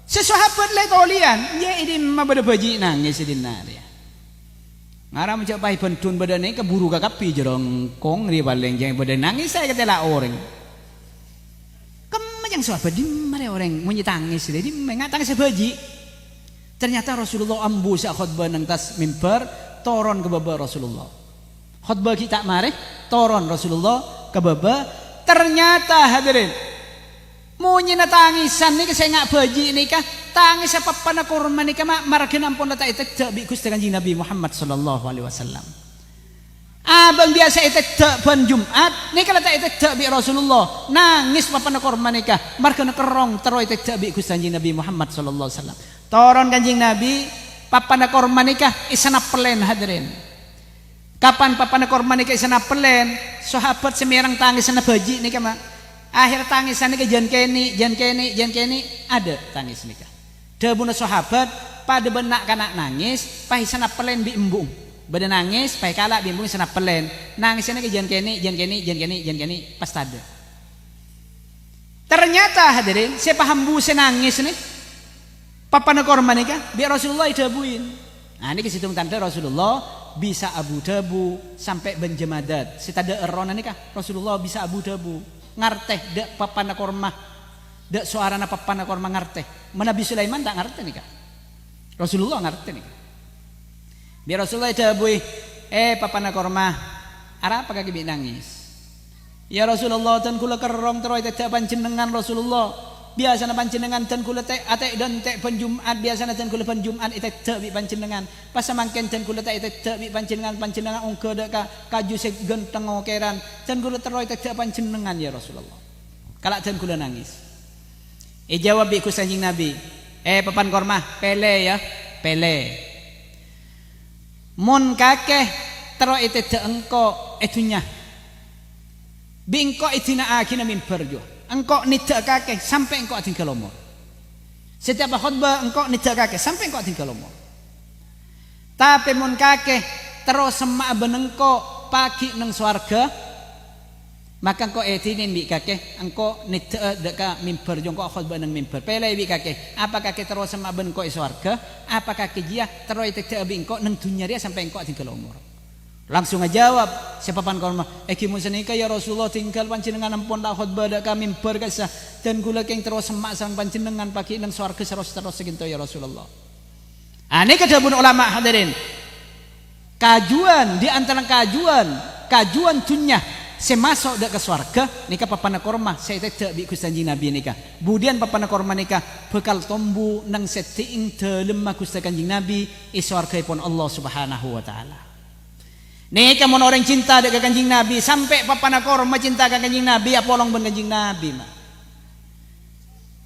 sesahabat le tolian ya ini mah bade baji nangis dinna dia ngaram cak pai pentun badane keburu kakapi jerong kong ri baleng jeng badan nangis saya ketela orang kemajang sahabat di mana orang mau tangis di mana tangis sebaji ternyata Rasulullah ambu sa khutbah nang tas mimbar toron ke baba Rasulullah khutbah kita mare toron Rasulullah ke baba ternyata hadirin mau nyina tangisan nih saya ngak baji nih kah tangis apa pana korma nih kah marakin ampun data itu bi Gusti Kanjeng Nabi Muhammad sallallahu alaihi wasallam abang biasa itu ban Jumat nih kalau tak itu bi Rasulullah nangis apa pana korma nih kah marakin kerong terus itu bi Gusti Kanjeng Nabi Muhammad sallallahu alaihi wasallam toron Kanjeng Nabi papana korma nih kah isana pelen hadirin Kapan papana korma nika isana pelen, sahabat semerang tangis sana baji nika mak. Akhir tangisan nika jan keni ada tangis nika. Dabuna sahabat pada benak kanak nangis, pai sana pelen bi embung. Bada nangis, pai kalak bi embung sana pelen. Nangisnya nika jan keni pas tada. Ternyata hadirin, saya paham bu nangis nih. Papana korma nika biar Rasulullah dabuin. Nah ini kesitung tanda Rasulullah bisa abu dabu sampai benjemadat. Sitada erona nih kah Rasulullah bisa abu dabu ngarteh dak papana korma dak suarana papana korma ngarteh. Nabi Sulaiman tak ngarteh nih kah Rasulullah ngarteh nih kah. Biar Rasulullah dabui papana korma ara apa kaki nangis. Ya Rasulullah dan kula kerong terus tidak panjenengan Rasulullah. Biasana panjenengan dan kula teh ate dan teh penjumat biasana dan kula penjumat ite teh bi panjenengan pas samangken dan kula teh ite teh bi panjenengan ungke dak kaju se genteng okeran dan kula teroi teh panjenengan ya Rasulullah. Kalak dan kula nangis. Jawab bi ku Kanjeng Nabi. Papan korma pele ya, pele. Mun kakeh teroi ite teh engko etunya. Bi engko itina akina mimbar jo. Engkau nidak kakek sampai engkau tinggal umur. Setiap khutbah engkau nidak kakek sampai engkau tinggal umur. Tapi mun kakek terus semak benengko pagi neng swarga, maka engkau etinin bi kakek engkau nidak deka mimbar jongkau khutbah neng mimbar. Pele bi kakek, apa kakek terus semak benengko swarga? Apa kakek dia terus tidak bi engkau neng dunia dia sampai engkau tinggal umur. Langsung ngejawab siapa korma kimu senika ya Rasulullah tinggal panjenengan ampun tak khutbah dak kami berkasah dan kula keng terus semak sang panjenengan pagi nang swarga terus seginto ya Rasulullah. Ini kedabun ulama hadirin. Kajuan di antara kajuan dunya semasuk dak ke swarga nika papana korma saya tidak bi Gusti Nabi nika. Kemudian papana korma nika bekal tombu nang setiing dalem Gusti Kanjeng Nabi swargaipun Allah Subhanahu wa taala. Nih kamu orang cinta dengan Kanjeng Nabi sampai papana korma cinta dengan Kanjeng Nabi apa long ben Kanjeng Nabi mah.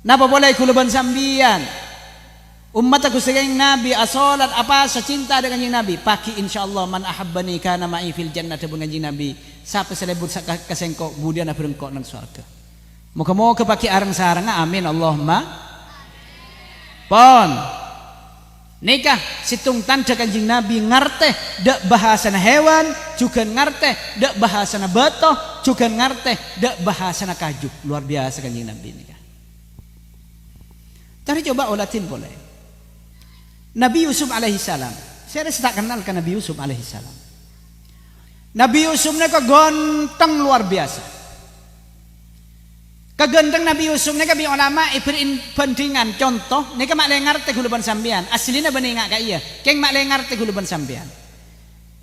Napa boleh kuluban sambian umat aku Kanjeng Nabi asolat apa secinta dengan Kanjeng Nabi pagi insyaallah man ahabbani kana ma'i fil jannah dengan Kanjeng Nabi sampai selebut kasengkok kemudian berengkok nang surga. Moga-moga pagi areng sareng amin Allahumma pon. Nikah situng tanda Kanjeng Nabi ngarteh dak bahasana hewan juga ngarteh dak bahasana batoh juga ngarteh dak bahasana kajuk luar biasa Kanjeng Nabi nikah. Tadi coba ulatin boleh. Nabi Yusuf alaihi salam. Saya rasa tak kenal kan Nabi Yusuf alaihi salam. Nabi Yusuf nika gonteng luar biasa. Kegenteng Nabi Yusuf nika bi ulama ibrin bandingan contoh nika mak lengar teh guluban sampean aslina beninga ka iya keng mak lengar teh guluban sampean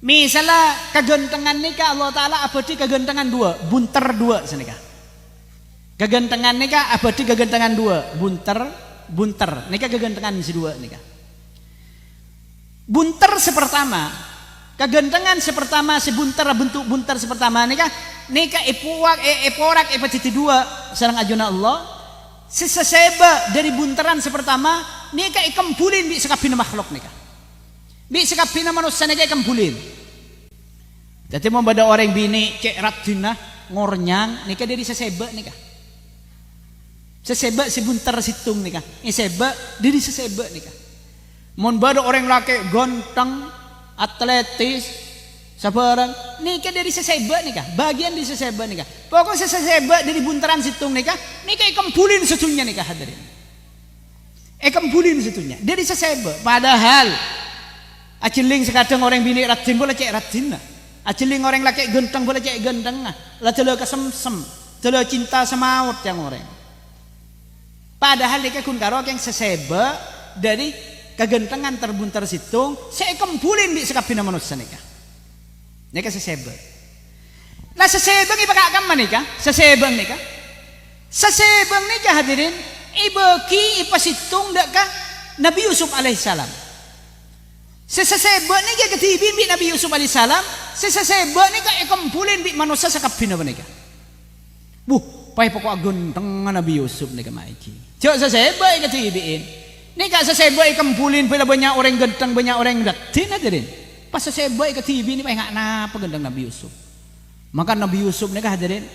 misalnya kegentengan nika Allah taala abadi kegentengan dua bunter dua senika kegentengan nika abadi kegentengan dua bunter nika kegentengan si dua nika bunter sepertama kegentengan sepertama sebunter bentuk bunter sepertama nika eporak epatiti dua sareng ajuna Allah seseba dari bunteran sepertama nika ikembulin bi sakabina makhluk nika bi sakabina manusia nika ikembulin jadi mau bada orang bini cek ratina ngornyang nika dari seseba nika seseba si bunter situng nika seseba dari seseba nika mau bada orang laki gonteng atletis sabarang nikah dari seseba nikah bagian di seseba nikah pokok seseba dari bunteran situng nikah ikembulin setunya nikah hadirin ikembulin setunya dari seseba padahal aciling sekadang orang bini radin boleh cek radin aciling orang laki genteng boleh cek genteng lah telo kesemsem telo cinta semaut yang orang padahal nikah kun karo yang seseba dari kegentengan terbunter situng saya ikembulin di sekabina manusia nikah nika sesebeng. Lah sesebeng ipakak kam manika? Sesebeng nika. Sesebeng nika hadirin ibeki ipasitung dak ka Nabi Yusuf alaihissalam. Sesebeng nika ketibin bi Nabi Yusuf alaihissalam, sesebeng nika ikumpulin bi manusia sakabina nika. Pai pokok genteng Nabi Yusuf nika maiki. Cok sesebeng ketibin. Nika sesebeng ikumpulin bila banyak orang genteng banyak orang datin hadirin. Pas sesebek ke TV ni nggak napa gendeng Nabi Yusuf. Maka Nabi Yusuf ni hadirin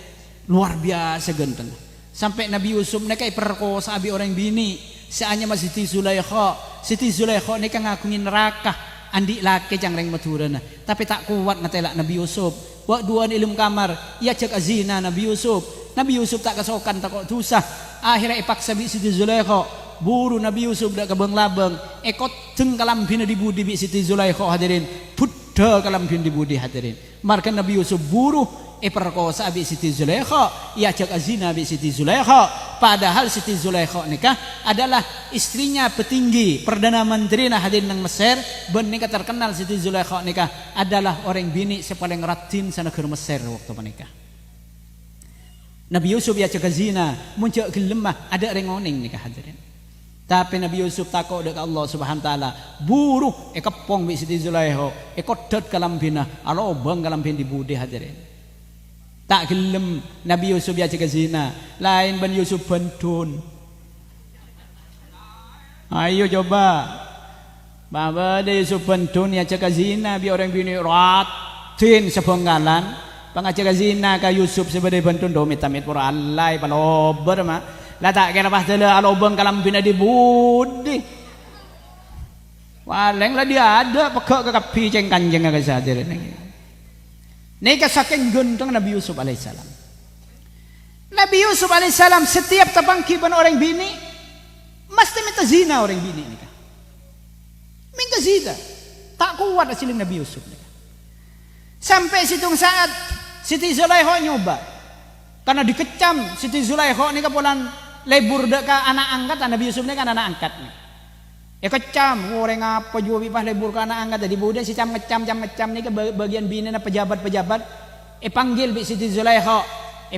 luar biasa genteng. Sampai Nabi Yusuf ni perkosa abi orang bini. Seanya masih Siti Zulaikha. Siti Zulaikha ni ngakungin neraka. Andi laki jangreng maturana. Tapi tak kuat ngatelak Nabi Yusuf. Wak duaan ilmu kamar. Ia cek azina Nabi Yusuf. Nabi Yusuf tak kesokan tak kok tusah. Akhirnya ipaksa bi Siti Zulaikha. Buru Nabi Yusuf dak kebeng labeng ekot teng kalam bina di budi bi Siti Zulaikha hadirin buddha kalam bina di budi hadirin markan Nabi Yusuf buru perkosa bi Siti Zulaikha ia cek azina bi Siti Zulaikha padahal Siti Zulaikha nikah adalah istrinya petinggi perdana menteri nah hadirin nang Mesir ben nikah terkenal Siti Zulaikha nikah adalah orang bini sepaling ratin sana ke Mesir waktu menikah. Nabi Yusuf ia cek azina muncul gelemah ada rengoning nikah hadirin. Tapi Nabi Yusuf takut dekat Allah Subhanahu taala. Buruh kepong bi Siti Zulaikha, kodot kalam bina, alo bang kalam bin di budi hadirin. Tak gelem Nabi Yusuf ya jaga zina, lain ben Yusuf bentun. Ayo coba. Bapa de Yusuf bentun ya jaga zina bi orang bini ratin sebenggalan. Pangajaga zina ka Yusuf sebagai bentun do mitamit pura alai palober mah. Lah tak kira pas tele alobeng kalam bina di budi. Waleng lah dia ada pekak ke kapi ceng kanjeng ke sadir ni. Nika saking genteng Nabi Yusuf alaihissalam. Nabi Yusuf alaihissalam setiap terpangkiban orang bini mesti minta zina orang bini nika. Minta zina. Tak kuat asiling Nabi Yusuf nika. Sampai situng saat Siti Zulaikha nyoba. Karena dikecam Siti Zulaikha nika polan lebur dek anak angkat Nabi Yusuf ni kan anak angkat ni. Ya kecam orang apa jua bipah lebur ke anak angkat jadi budak si cam ngecam ni ke bagian bini na pejabat-pejabat panggil bi Siti Zulaikha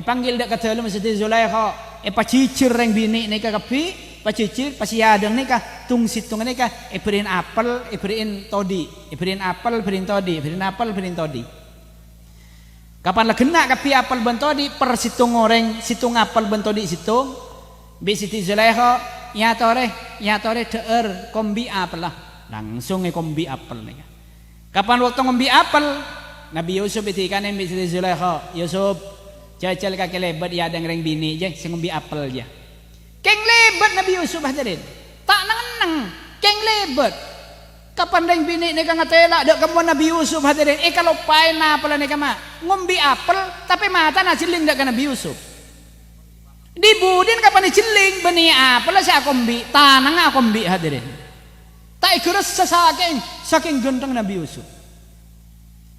panggil dek kata lu Siti Zulaikha pacicir reng bini ni ke kapi pacicir pasiadeng ni ka tung situng ni ka beriin apel beriin todi beriin apel beriin todi beriin apel beriin todi. Kapan lah kena kapi apel bentodi per situng orang situng apel bentodi situng bi Siti Zulaikha ya tore teer kombi apel lah langsung kombi apel ni. Kapan waktu kombi apel Nabi Yusuf itikanin bi Siti Zulaikha Yusuf jajal kaki lebat ya ada ngereng bini je sing kombi apel je. Keng lebat Nabi Yusuf hadirin tak nang keng lebat. Kapan reng bini ni kang ngatela dak kamu Nabi Yusuf hadirin kalau pain apel ni kama ngombi apel tapi mata na ciling dak Nabi Yusuf. Di budin kapan diceling beni apel si akombi tanang akombi hadirin. Tak ikut saking genteng Nabi Yusuf.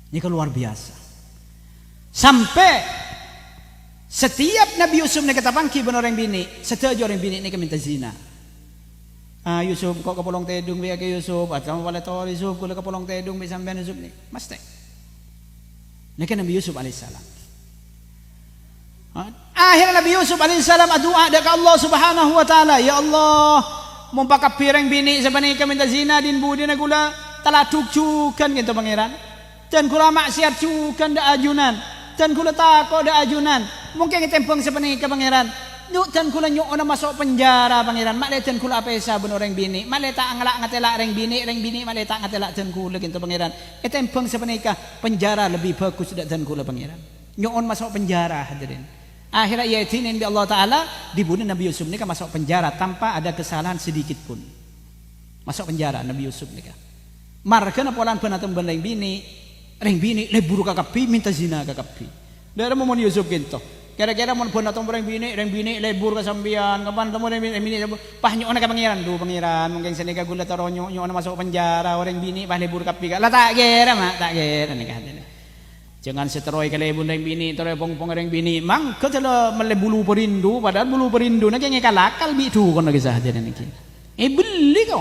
Ini luar biasa. Sampai setiap Nabi Yusuf ni kata pangki ben orang bini, setiap orang bini ni minta zina. Yusuf kok kepolong tedung biar ke Yusuf, atau wala tor Yusuf kula kepolong tedung bi sampean Yusuf ni. Mesti. Ni kan Nabi Yusuf alaihissalam. Akhirnya Nabi Yusuf alaihissalam doa dekat Allah Subhanahu wa taala, ya Allah, mumpaka pireng bini sebenarnya minta zina din budi na gula talatuk cukan gitu pangeran. Dan kula maksiat cukan da ajunan, dan kula takut da ajunan. Mungkin tempeng sebenarnya pangeran. Dan kula nyok ona masuk penjara pangeran. Mak leten kula apesa ben orang bini. Mak leta ngelak ngatela reng bini mak leta ngatela dan kula gitu pangeran. Tempeng sebenarnya penjara lebih bagus dan kula pangeran. Nyok on masuk penjara hadirin. Akhirnya yatinin bi Allah Ta'ala dibunuh Nabi Yusuf ni kan masuk penjara tanpa ada kesalahan sedikit pun. Masuk penjara Nabi Yusuf ni kan. Markana polan penatum ben reng bini leburu kakapi minta zina kakapi. Dari mau Yusuf gitu. Kira-kira mau penatum reng bini lebur kasambian kapan temu reng bini pah nyo ka pangeran du pangeran mungkin senika gula taro nyo masuk penjara orang bini pah lebur kapi lah tak kira mak tak kira ni kan. Jangan seteroy kalebun reng bini, teroy pong reng bini. Mang ketela melebulu perindu, padahal bulu perindu nak yang kalakal bitu kon lagi sahaja niki. Beli kau.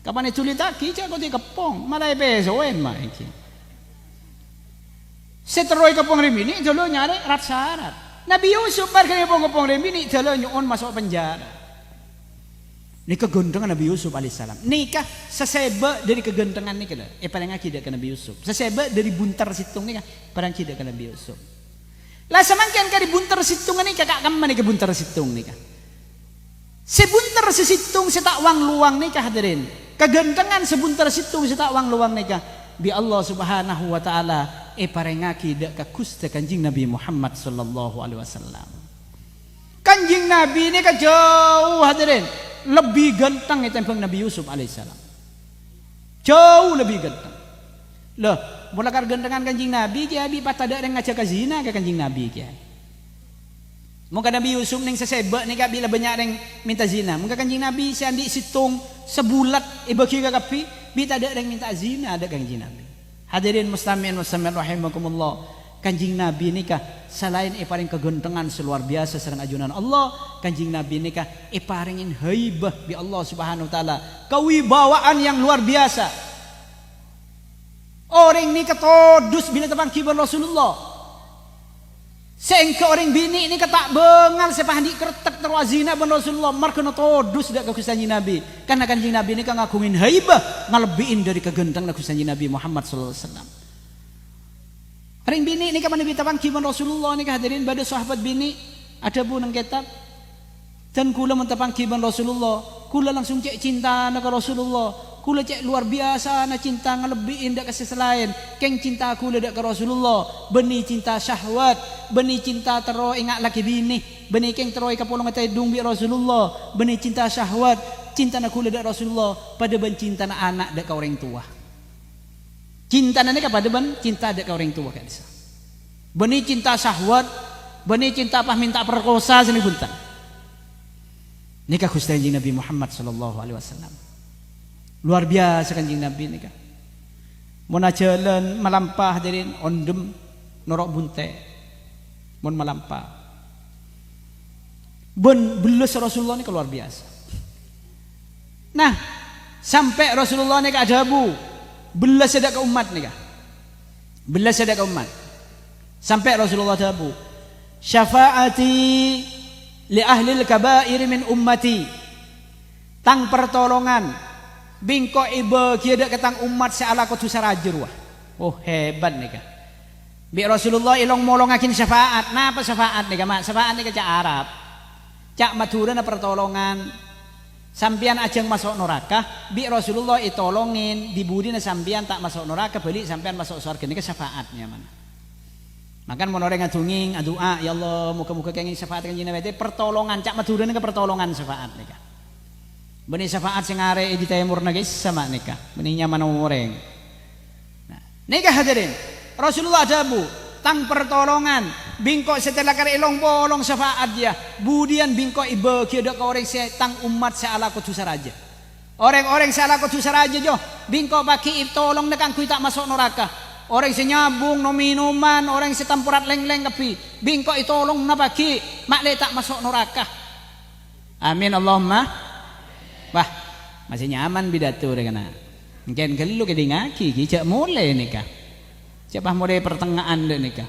Kapan itu litaki cak kau ti kepong, malah peso mah iki. Seteroy kepong reng bini, jalo nyare rat syarat. Nabi Yusuf bar kepong reng bini, jalo nyon masuk penjara. Ini kegentengan Nabi Yusuf alaihissalam. Nikah seseba dari kegentengan ni kena. Paling akidah ke Nabi Yusuf. Seseba dari buntar situng ni kan. Paling akidah ke Nabi Yusuf. Lah semangkan ka di buntar situng ni kakak kamu ni ke buntar situng ni kan. Sebuntar sesitung setak wang luang ni kah hadirin. Kegentengan sebuntar situng setak wang luang ni kah. bi Allah Subhanahu wa taala parengaki dak ka Gusti Kanjeng Nabi Muhammad sallallahu alaihi wasallam. Kanjeng Nabi ini kan jauh hadirin lebih ganteng timbang Nabi Yusuf alaihissalam. Jauh lebih ganteng. Loh, mula kar gantengan Kanjeng Nabi ki abi patada yang ngajak ke zina ke Kanjeng Nabi ki. Muka Nabi Yusuf ning sesebek nih bila banyak yang minta zina. Muka Kanjeng Nabi seandi situng sebulat bagi kapi bi tada yang minta zina ada Kanjeng Nabi. Hadirin muslimin rahimakumullah. Kanjeng Nabi nikah selain paring kegentengan seluar biasa sareng ajunan Allah, Kanjeng Nabi nikah paringin haibah bi Allah Subhanahu wa taala, kewibawaan yang luar biasa. Orang ni ketodus bila tepang kibar Rasulullah. Sehingga orang bini ini ketak bengal sepahandi kertek terwazina ban Rasulullah markana todus dak ka Kanjeng Nabi. Karena Kanjeng Nabi ini ngagungin haibah, ngalebihin dari kegentengan Kanjeng Nabi Muhammad sallallahu alaihi wasallam. Ring bini ini kapan Nabi tabang kiban Rasulullah ni hadirin pada sahabat bini ada bu nang kitab dan kula mentapang kiban Rasulullah kula langsung cek cinta nak Rasulullah kula cek luar biasa na cinta ngelebihin dak kasih selain keng cinta kula dak ke Rasulullah benih cinta syahwat benih cinta tero ingat laki bini benih keng tero kapolong ngatay dung bi Rasulullah benih cinta syahwat cinta nak kula dak Rasulullah pada ben cinta na anak dak ka orang tua. Cinta nanti kepada ben cinta ada ke orang tua kan bisa. Benih cinta syahwat, benih cinta apa minta perkosa sini buntan. Nikah Gusti Kanjeng Nabi Muhammad sallallahu alaihi wasallam. Luar biasa Kanjeng Nabi nikah. Mun jalan melampah dari ondem norok bunte. Mun melampah. Ben beles Rasulullah ini luar biasa. Nah, sampai Rasulullah ini ada abu belas ada ke umat nih kah? Belas ada ke umat. Sampai Rasulullah tabu. Syafaati li ahli al-kaba'ir min ummati. Tang pertolongan bingko ibe kieu ketang umat seala kudu sarajur wah. Oh hebat nih kah? Bi Rasulullah ilong molongakin syafaat. Nah apa syafaat nih kah? Syafaat nih cak Arab. Cak maturana pertolongan. Sampian ajeng masuk neraka, bi Rasulullah itolongin dibudina sampian tak masuk neraka, balik sampian masuk surga. Ini syafaatnya mana? Makan mau orang ngadunging, doa ya Allah muka-muka kenging syafaat Kanjeng Nabi pertolongan cak maturun ke pertolongan syafaat nika. Benih syafaat sing arek di timur guys sama nika. Benih nyaman orang. Nah, nika hadirin. Rasulullah adabu tang pertolongan bingkok setelah kare ilong bolong syafaat dia budian bingkok ibe kieu ka orang tang umat seala kudu saraja orang-orang seala kudu saraja jo bingkok baki tolong nekan kui tak masuk neraka orang senyabung no minuman orang setampurat leng-leng kapi bingkok itolong na baki makle tak masuk neraka amin Allahumma wah masih nyaman bidatur kana mungkin gelu ke dingaki cak mulai nikah siapa mulai pertengahan deh nikah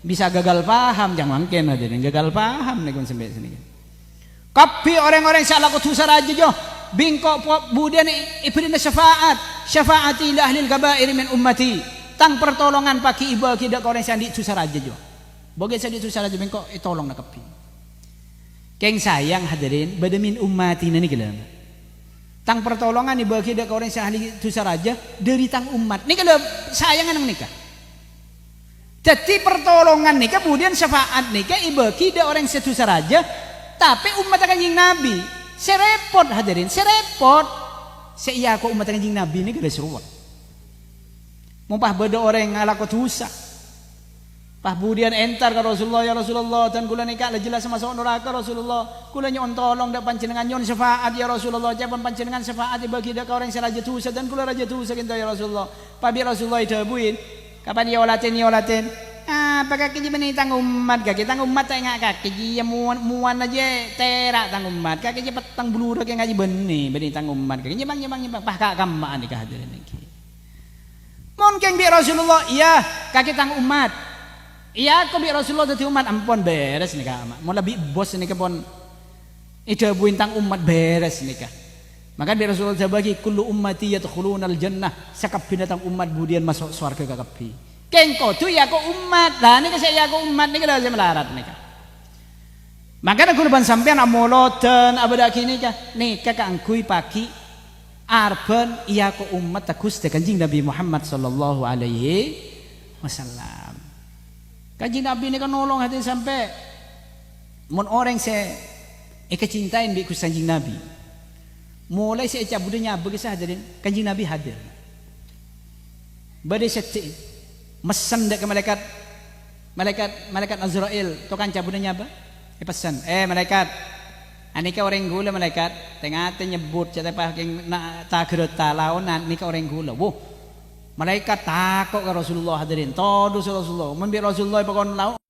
bisa gagal paham jangan mungkin ada yang gagal paham nih sampai sini. Tapi orang-orang salah kudu saraja jo bingkok budian ibadina syafaati ila ahli al-kaba'ir min ummati tang pertolongan paki iba kidak orang sandi susaraja jo. Boge sandi susaraja bingkok tolong nak kapi. Keng sayang hadirin badamin ummati nani kala. Tang pertolongan iba kidak orang sandi susaraja dari tang umat. Ni kala sayangan nang nikah. Jadi pertolongan nih kemudian syafaat nih iba kida orang setu saraja tapi umat Kanjeng Nabi serepot hadirin serepot seiya ko umat Kanjeng Nabi ini kada seruat mumpah beda orang ngalako dosa pah budian entar ke Rasulullah ya Rasulullah dan kula nikah lah jelas masuk neraka Rasulullah kula nyon tolong dak panjenengan nyon syafaat ya Rasulullah jaban panjenengan syafaat bagi dak orang seraja dosa dan kula raja dosa kinta ya Rasulullah pabi Rasulullah dabuin kapan yolatin pakai kiji benih tang umat kaki tang umat tak ngak kaki ya muan aja terak tang umat kaki je petang bulu kaki ngaji benih tang umat kaki nyebang pah kak kamaan nikah hadirin iki mungkin bi Rasulullah iya kaki tang umat iya aku bi Rasulullah dadi umat ampun beres nikah mau lebih bos nikah pon ida buin tang umat beres nikah maka bi Rasulullah bagi kullu ummati yadkhulunal jannah sakab binatang umat budian masuk surga kakapi kengko tu ya ko umat lah nika saya ya ko umat nika dah melarat nika maka aku ban sampean amoloten abada kini nika kangkui paki arben iya ko umat takus de Kanjeng Nabi Muhammad sallallahu alaihi wasallam. Kanjeng Nabi ini kan nolong hati sampai mun orang saya kecintain bi Kanjeng Nabi. Mulai saya cabudnya begisah hadirin Kanjeng Nabi hadir. Badai seti mesen dek ke malaikat Azrail tu kan cabudnya apa? Pesan, malaikat anika orang gula malaikat tengah nyebut cata paking na tagereta lawan anika orang gula. Malaikat takut ke Rasulullah hadirin. Todo Rasulullah. Mun bi Rasulullah pakon lawan